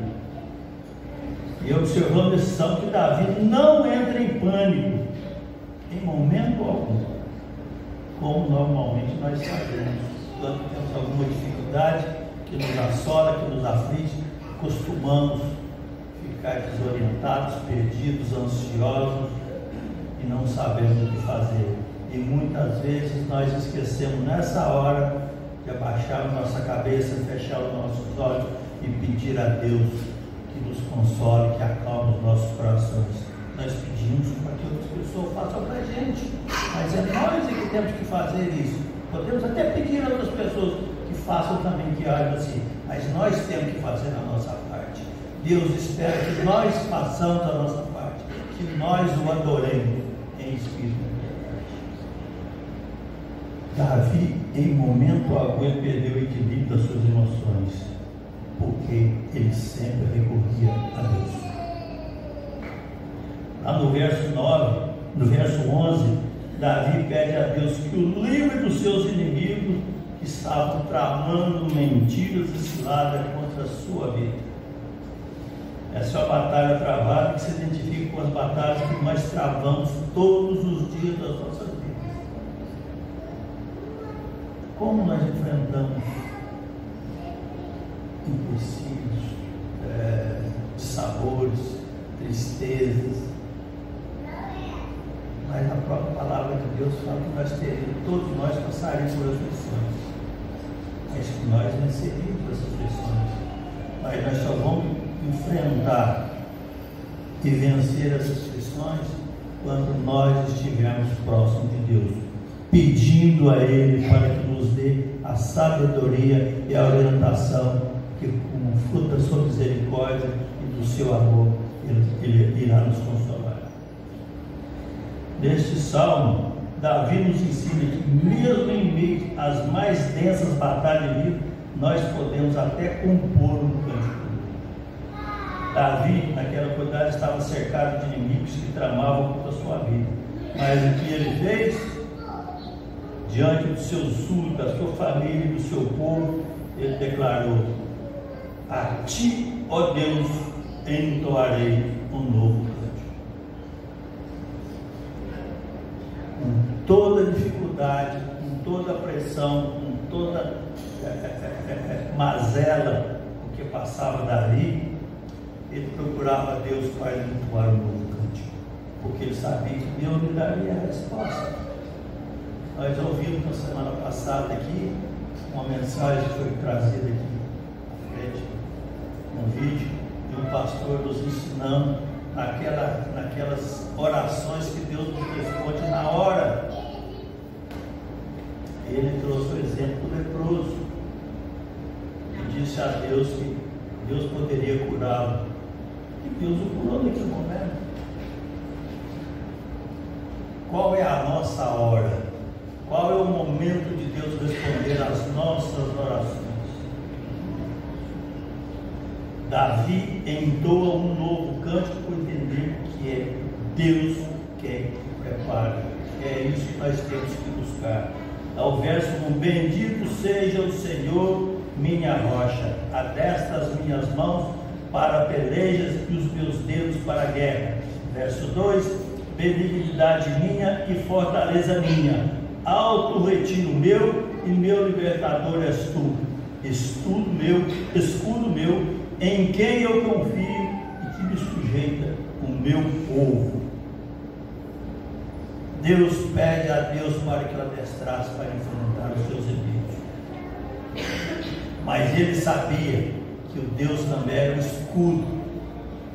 E observamos esse salmo que Davi não entra em pânico em momento algum, como normalmente nós fazemos quando temos alguma dificuldade que nos assola, que nos aflige. Costumamos ficar desorientados, perdidos, ansiosos e não sabemos o que fazer. E muitas vezes nós esquecemos nessa hora de abaixar a nossa cabeça, fechar os nossos olhos e pedir a Deus que nos console, que acalme os nossos corações. Nós pedimos para que outras pessoas façam para a gente, mas é nós que temos que fazer isso. Podemos até pedir a outras pessoas que façam também, que hajam assim, mas nós temos que fazer a nossa parte. Deus espera que nós façamos a nossa parte, que nós o adoremos em espírito e verdade. Davi, em momento algum, ele perdeu o equilíbrio das suas emoções, porque ele sempre recorria a Deus. Lá no verso 9, no verso 11, Davi pede a Deus que o livre dos seus inimigos que estavam tramando mentiras e ciladas contra a sua vida. Essa é uma batalha travada que se identifica com as batalhas que nós travamos todos os dias das nossas vidas. Como nós enfrentamos empecilhos, dissabores, tristezas, mas a própria palavra de Deus fala que nós teríamos, todos nós passaríamos por aflições, mas que nós venceríamos essas aflições. Mas nós só vamos enfrentar e vencer essas aflições quando nós estivermos próximos de Deus, pedindo a Ele para que nos dê a sabedoria e a orientação que, como fruto da sua misericórdia e do seu amor, Ele irá nos consolar. Neste salmo, Davi nos ensina que mesmo em meio às mais densas batalhas de vida, nós podemos até compor um cântico. Davi, naquela oportunidade, estava cercado de inimigos que tramavam contra a sua vida. Mas o que ele fez? Diante do seu súditos, da sua família e do seu povo, ele declarou: a ti, ó Deus, entoarei um novo cântico. Com toda dificuldade, com toda pressão, com toda mazela que passava Davi, ele procurava Deus para entoar um novo cântico, porque ele sabia que Deus lhe daria a resposta. Nós ouvimos na semana passada aqui uma mensagem que foi trazida aqui à frente, um vídeo de um pastor nos ensinando naquelas orações que Deus nos responde na hora. Ele trouxe o exemplo do leproso e disse a Deus que Deus poderia curá-lo, e Deus o curou naquele momento. Qual é a nossa hora? Qual é o momento de Deus responder às nossas orações? Davi entoa um novo cântico por entender que é Deus quem prepara. É isso que nós temos que buscar. Ao verso 1: bendito seja o Senhor, minha rocha, adestra as minhas mãos para pelejas e os meus dedos para a guerra. Verso 2: benignidade minha e fortaleza minha, alto retiro meu e meu libertador és tu, escudo meu, em quem eu confio e que me sujeita o meu povo. Deus pede a Deus para que o adestrasse para enfrentar os seus inimigos, mas ele sabia que o Deus também era o escudo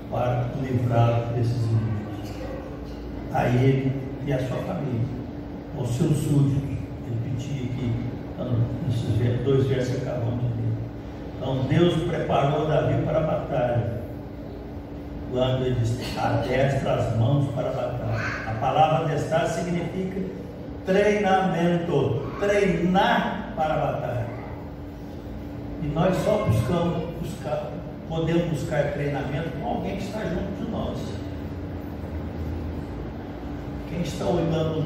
para livrá-lo desses inimigos, a ele e a sua família, aos seus súditos. Ele pedia aqui, nesses dois versos que acabamos de ler. Então Deus preparou Davi para a batalha, quando ele diz: adestra as mãos para a batalha. A palavra adestrar significa treinamento, treinar para a batalha. E nós só podemos buscar treinamento com alguém que está junto de nós. Quem está olhando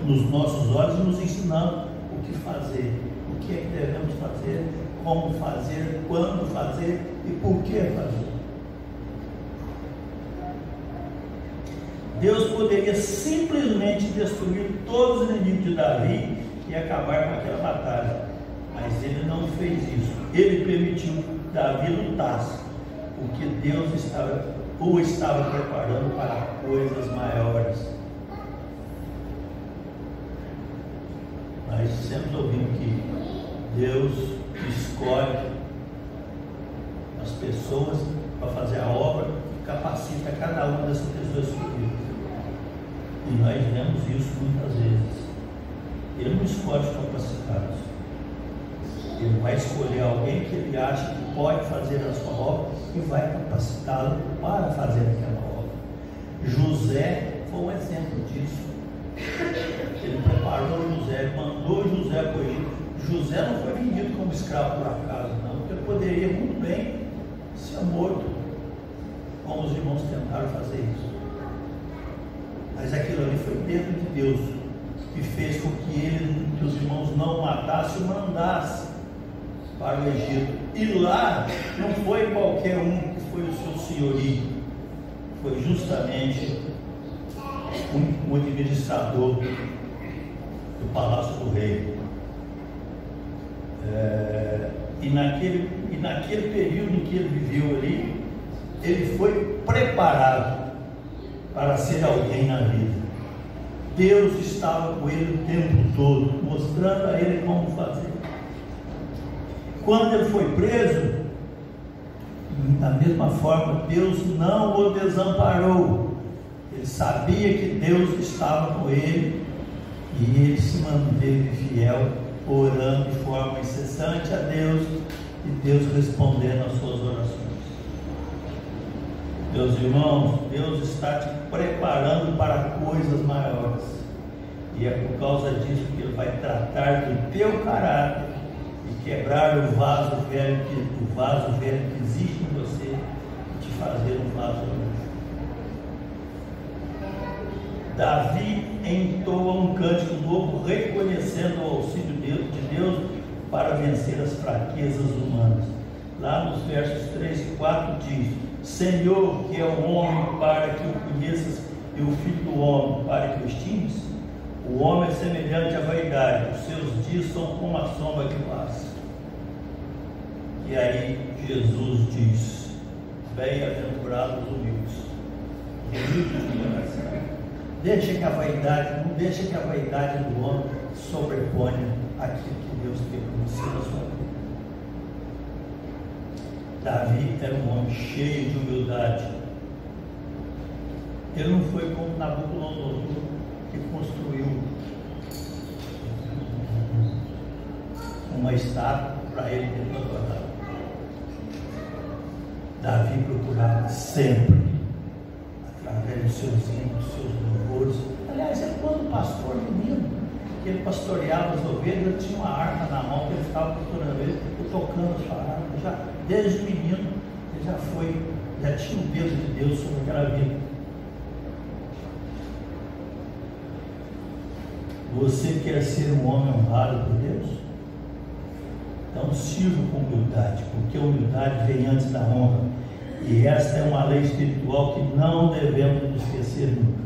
nos nossos olhos e nos ensinando o que fazer, o que é que devemos fazer, como fazer, quando fazer e por que fazer. Deus poderia simplesmente destruir todos os inimigos de Davi e acabar com aquela batalha, mas ele não fez isso. Ele permitiu que Davi lutasse, porque Deus estava preparando para coisas maiores. Nós sempre ouvimos que Deus escolhe as pessoas para fazer a obra e capacita cada uma dessas pessoas escolhidas. E nós vemos isso muitas vezes. Ele não escolhe os capacitados. Ele vai escolher alguém que ele acha que pode fazer a sua obra e vai capacitá-lo para fazer aquela obra. José foi um exemplo disso. Ele preparou José, mandou José para o Egito. José não foi vendido como escravo por acaso, não, porque ele poderia muito bem ser morto, como os irmãos tentaram fazer isso. Mas aquilo ali foi dentro de Deus, que fez com que os irmãos não matassem e mandassem para o Egito. E lá não foi qualquer um que foi o seu senhorio, foi justamente um administrador do palácio do rei. E naquele período que ele viveu ali, ele foi preparado para ser alguém na vida. Deus estava com ele o tempo todo, mostrando a ele como fazer. Quando ele foi preso, da mesma forma, Deus não o desamparou. Ele sabia que Deus estava com ele e ele se manteve fiel, orando de forma incessante a Deus e Deus respondendo às suas orações. Meus irmãos, Deus está te preparando para coisas maiores, e é por causa disso que Ele vai tratar do teu caráter e quebrar o vaso velho que existe em você e te fazer um vaso novo. Davi entoa um cântico novo, reconhecendo o auxílio de Deus para vencer as fraquezas humanas. Lá nos versos 3 e 4 diz: Senhor, que é o homem para que o conheças, e o filho do homem para que o estimes? O homem é semelhante à vaidade, os seus dias são como a sombra que passa. E aí Jesus diz: bem-aventurados os humildes. Deixa que a vaidade, não deixa que a vaidade do homem sobreponha aquilo que Deus tem para você na sua vida. Davi era um homem cheio de humildade. Ele não foi como Nabucodonosor, que construiu uma estátua para ele dentro da guarda. Davi procurava sempre, através dos seus hinos, dos seus louvores. Aliás, é quando o pastor menino, que ele pastoreava as ovelhas, ele tinha uma harpa na mão, que ele ficava procurando ele, tocando a sua harpa. Já, desde o menino, ele já tinha o peso de Deus sobre aquela vida. Você quer ser um homem honrado por Deus? Então sirva com humildade, porque a humildade vem antes da honra. E esta é uma lei espiritual que não devemos nos esquecer nunca.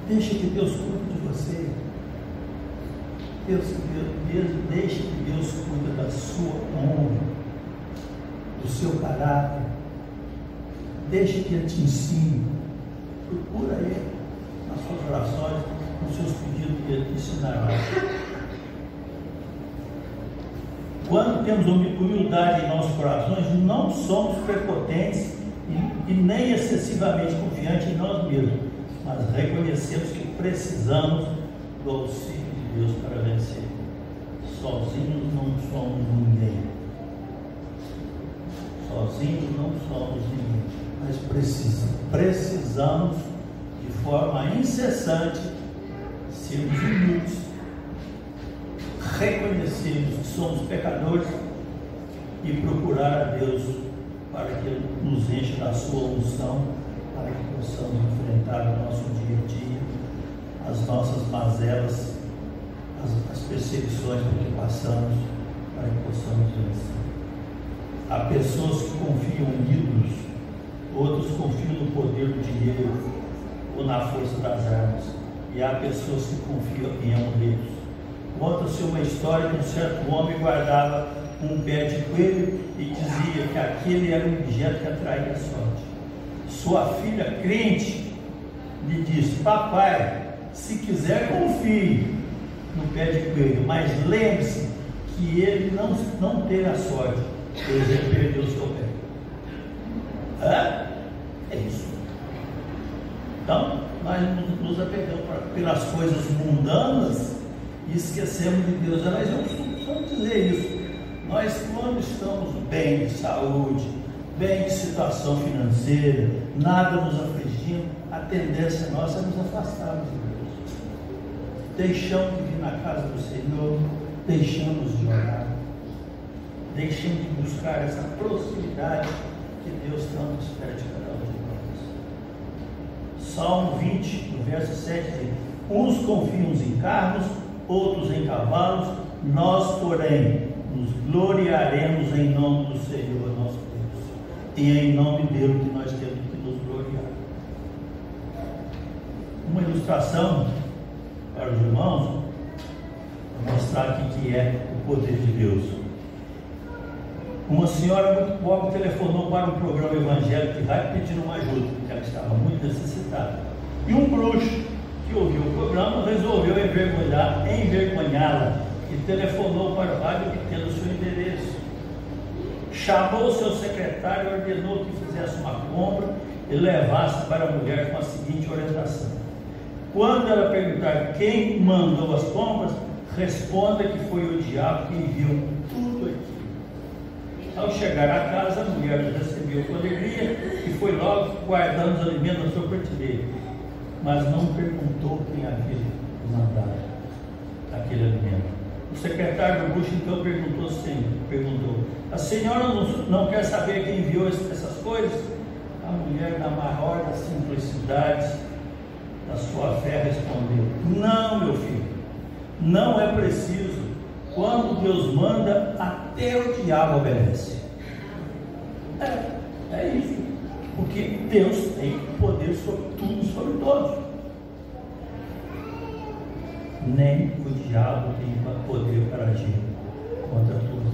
Deixe que Deus cuide de você. Deixe que Deus cuide da sua honra, do seu caráter. Deixe que Ele te ensine. Procura Ele nas suas orações, nos seus pedidos, que Ele te ensinará. Quando temos humildade em nossos corações, não somos prepotentes e nem excessivamente confiantes em nós mesmos, mas reconhecemos que precisamos do auxílio de Deus para vencer. Sozinhos não somos ninguém. Sozinhos não somos ninguém, mas precisamos de forma incessante sermos humildes, reconhecermos que somos pecadores e procurar a Deus para que Ele nos enche da sua unção, para que possamos enfrentar o nosso dia a dia, as nossas mazelas, as perseguições por que passamos, para que possamos vencer. Há pessoas que confiam em ídolos, outros confiam no poder do dinheiro ou na força das armas, e há pessoas que confiam em amuletos. Conta-se uma história que um certo homem guardava um pé de coelho e dizia que aquele era um objeto que atraía a sorte. Sua filha crente lhe disse: papai, se quiser confie no pé de coelho, mas lembre-se que ele não teve a sorte, pois ele perdeu o seu pé. É isso. Então, nós nos apegamos pelas coisas mundanas e esquecemos de Deus. Mas eu costumo dizer isso: nós, quando estamos bem de saúde, bem de situação financeira, nada nos afligindo, a tendência nossa é nos afastarmos de Deus. Deixamos de vir na casa do Senhor, deixamos de orar, deixamos de buscar essa proximidade que Deus tanto espera de cada um de nós. Salmo 20, no verso 7, diz: uns confiam em carros, outros em cavalos, nós, porém, nos gloriaremos em nome do Senhor nosso Deus. E é em nome dele que nós temos que nos gloriar. Uma ilustração para os irmãos, para mostrar aqui que é o poder de Deus. Uma senhora muito pobre telefonou para um programa evangélico de rádio pedindo uma ajuda, porque ela estava muito necessitada. E um bruxo que ouviu o programa resolveu envergonhá-la e telefonou para o rádio obtendo seu endereço. Chamou seu secretário e ordenou que fizesse uma compra e levasse para a mulher com a seguinte orientação: quando ela perguntar quem mandou as compras, responda que foi o diabo que enviou tudo aquilo. Ao chegar à casa, a mulher o recebeu com alegria e foi logo guardando os alimentos na sua prateleira, mas não perguntou quem havia mandado aquele alimento. O secretário do bruxo então perguntou: a senhora não quer saber quem enviou essas coisas? A mulher, na maior das simplicidades da sua fé, respondeu: não, meu filho, não é preciso. Quando Deus manda, até o diabo obedece. É isso. Porque Deus tem poder sobre tudo e sobre todos. Nem o diabo tem poder para agir contra tudo.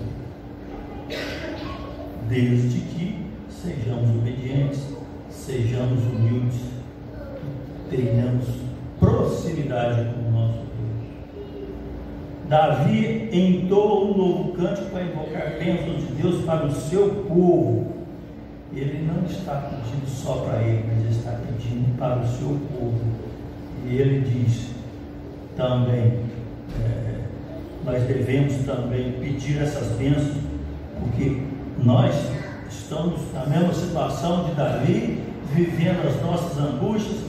Desde que sejamos obedientes, sejamos humildes, tenhamos proximidade com o nosso Deus. Davi entoa um novo cântico para invocar bênçãos de Deus para o seu povo. Ele não está pedindo só para ele, mas ele está pedindo para o seu povo. E ele diz também, nós devemos também pedir essas bênçãos, porque nós estamos na mesma situação de Davi, vivendo as nossas angústias,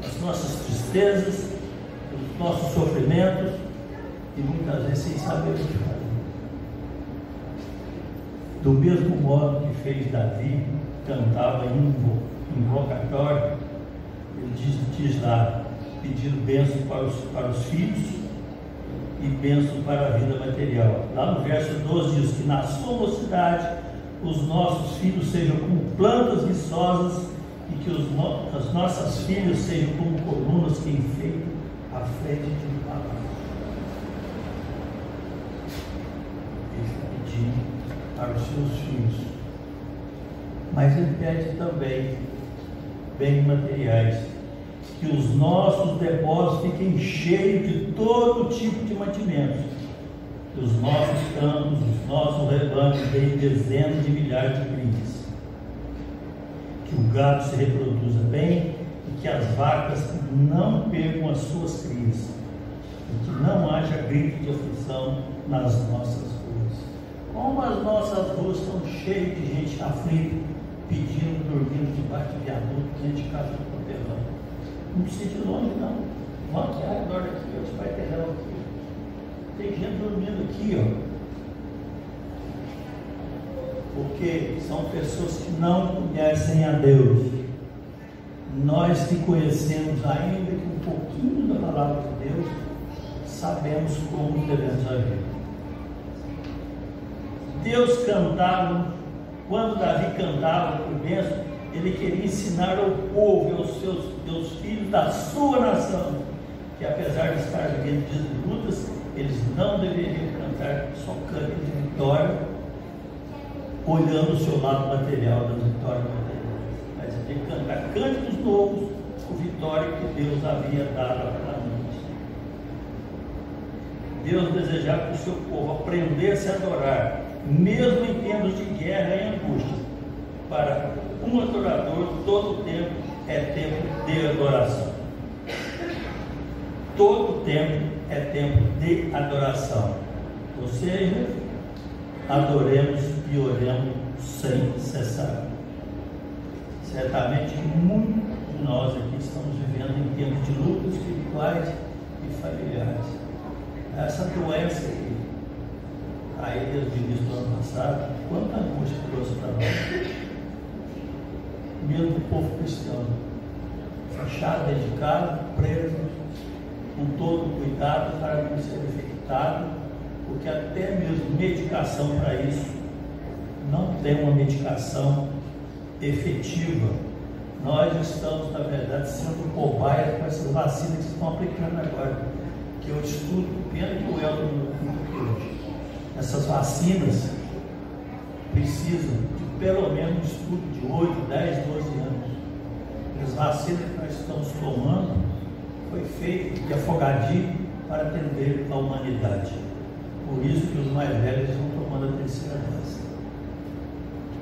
as nossas tristezas, os nossos sofrimentos, e muitas vezes sem saber o que fazer. Do mesmo modo que fez Davi, cantava invocatório, ele diz lá, pedindo bênção para os filhos e bênção para a vida material. Lá no verso 12 diz que na sua mocidade os nossos filhos sejam como plantas viçosas e que as nossas filhas sejam como colunas que enfeitam a frente de um palácio. Ele está pedindo para os seus filhos, mas ele pede também bens materiais, que os nossos depósitos fiquem cheios de todo tipo de mantimentos, que os nossos campos, os nossos rebanhos deem dezenas de milhares de crias, que o gado se reproduza bem e que as vacas não percam as suas crias, e que não haja grito de aflição nas nossas ruas. Como as nossas ruas estão cheias de gente aflita, pedindo, dormindo debaixo de viaduto, dentro de casa do papelão. Não precisa ir longe, não. Vão aqui, agora aqui, ó, vai terrão aqui. Tem gente dormindo aqui, ó. Porque são pessoas que não conhecem a Deus. Nós que conhecemos ainda que um pouquinho da palavra de Deus, sabemos como devemos agir. Deus cantava, quando Davi cantava por bênção, ele queria ensinar ao povo e aos seus filhos da sua nação, que apesar de estar vivendo dias de lutas, eles não deveriam cantar só cânticos de vitória, olhando o seu lado material da vitória material, mas ele tem que cantar cânticos novos com vitória que Deus havia dado para nós. Deus desejava que o seu povo aprendesse a adorar, mesmo em tempos de guerra e angústia. Para um adorador, todo tempo é tempo de adoração. Todo tempo é tempo de adoração. Ou seja, adoremos e oremos sem cessar. Certamente muitos de nós aqui estamos vivendo em tempos de lutas espirituais e familiares. Essa doença aqui, aí desde o início do ano passado, quanta angústia trouxe para nós, mesmo do povo cristão. fechado dentro de casa, preso, com todo o cuidado para não ser infectado, porque até mesmo medicação para isso não tem uma medicação efetiva. Nós estamos, na verdade, sendo cobaia com essas vacinas que estão aplicando agora, que eu estudo, pena que o Elton não aqui hoje. Essas vacinas precisam de pelo menos um estudo de 8, 10, 12 anos. As vacinas que nós estamos tomando foi feito de afogadinho para atender a humanidade. Por isso que os mais velhos estão tomando a terceira dose.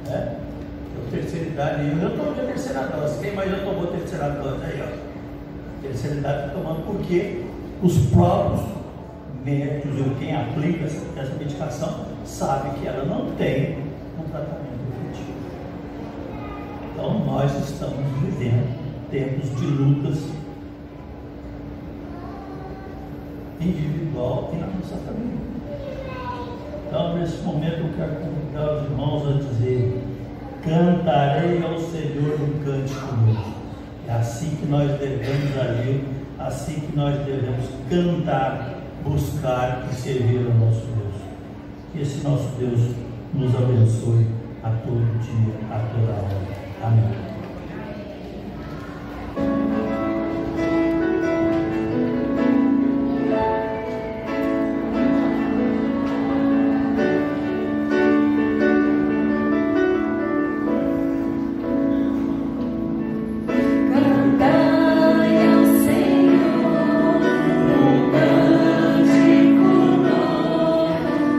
A terceira idade, eu já tomei a terceira dose. Quem mais já tomou a terceira dose? Aí, ó. Terceira idade está tomando porque os próprios médicos ou quem aplica essa medicação sabe que ela não tem um tratamento efetivo. Então nós estamos vivendo tempos de lutas individual e na nossa família. Então nesse momento eu quero convidar os irmãos a dizer: cantarei ao Senhor um cântico novo. É assim que nós devemos agir, assim que nós devemos cantar, buscar e servir ao nosso Deus. Que esse nosso Deus nos abençoe a todo dia, a toda hora. Amém.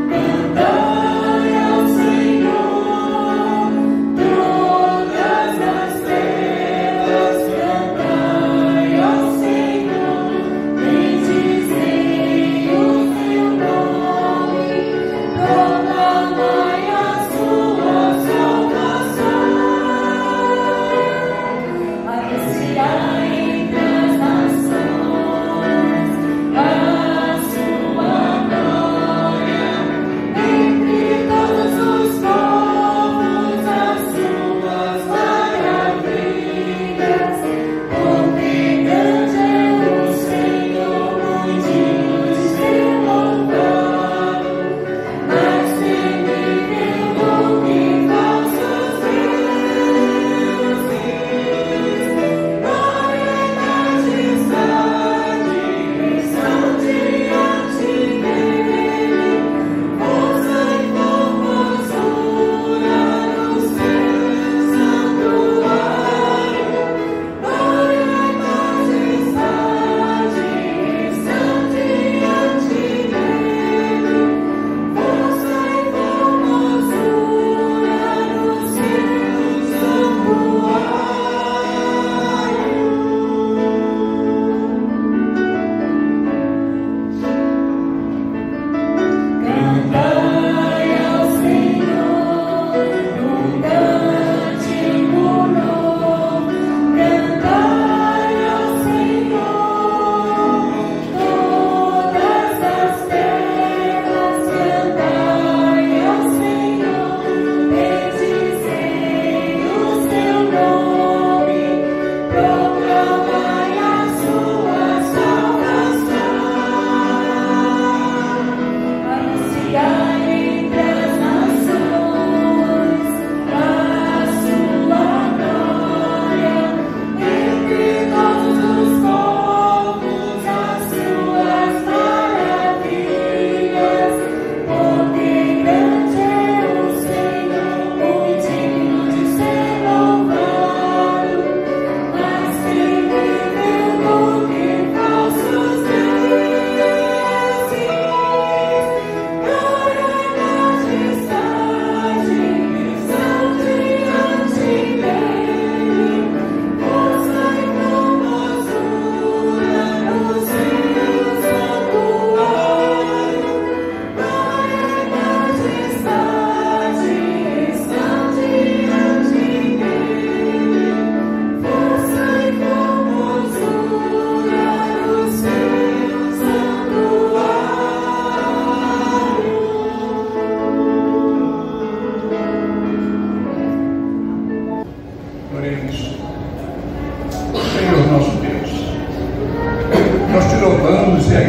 Cantai ao Senhor.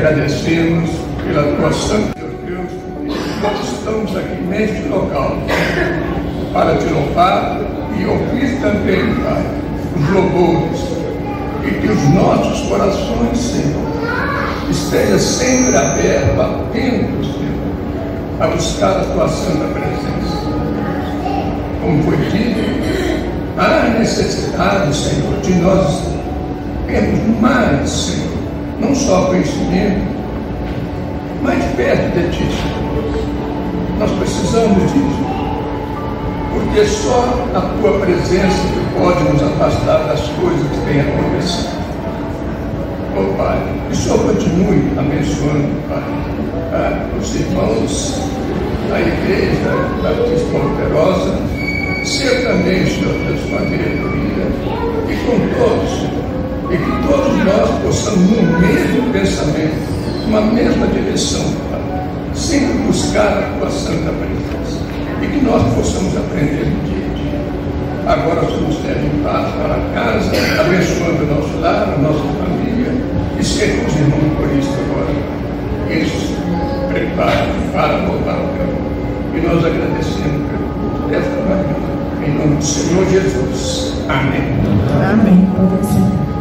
agradecemos pela tua santa, Deus, nós estamos aqui neste local para te louvar e ouvir também, Pai, os louvores, e que os nossos corações, Senhor, estejam sempre abertos, atentos, Senhor, a buscar a tua santa presença. Como foi dito, há necessidade, Senhor, de nós termos mais, Senhor, não só conhecimento, mas perto de ti, Senhor. Nós precisamos disso, porque só a tua presença pode nos afastar das coisas que têm acontecido. Oh Pai, que o Senhor continue abençoando, Pai, os irmãos, a igreja Batista Monterosa, ser também, Senhor, Deus, com a diretoria e com todos, Senhor, e que todos nós possamos no mesmo pensamento, numa mesma direção, Pai, sempre buscar a tua santa presença, e que nós possamos aprender no dia a dia. Agora nos leve em paz para casa, abençoando o nosso lar, a nossa família, e ser com os irmãos por isso agora. Eles se preparam para voltar ao campo. E nós agradecemos desta manhã. Em nome do Senhor Jesus. Amém. Amém. Pode ser.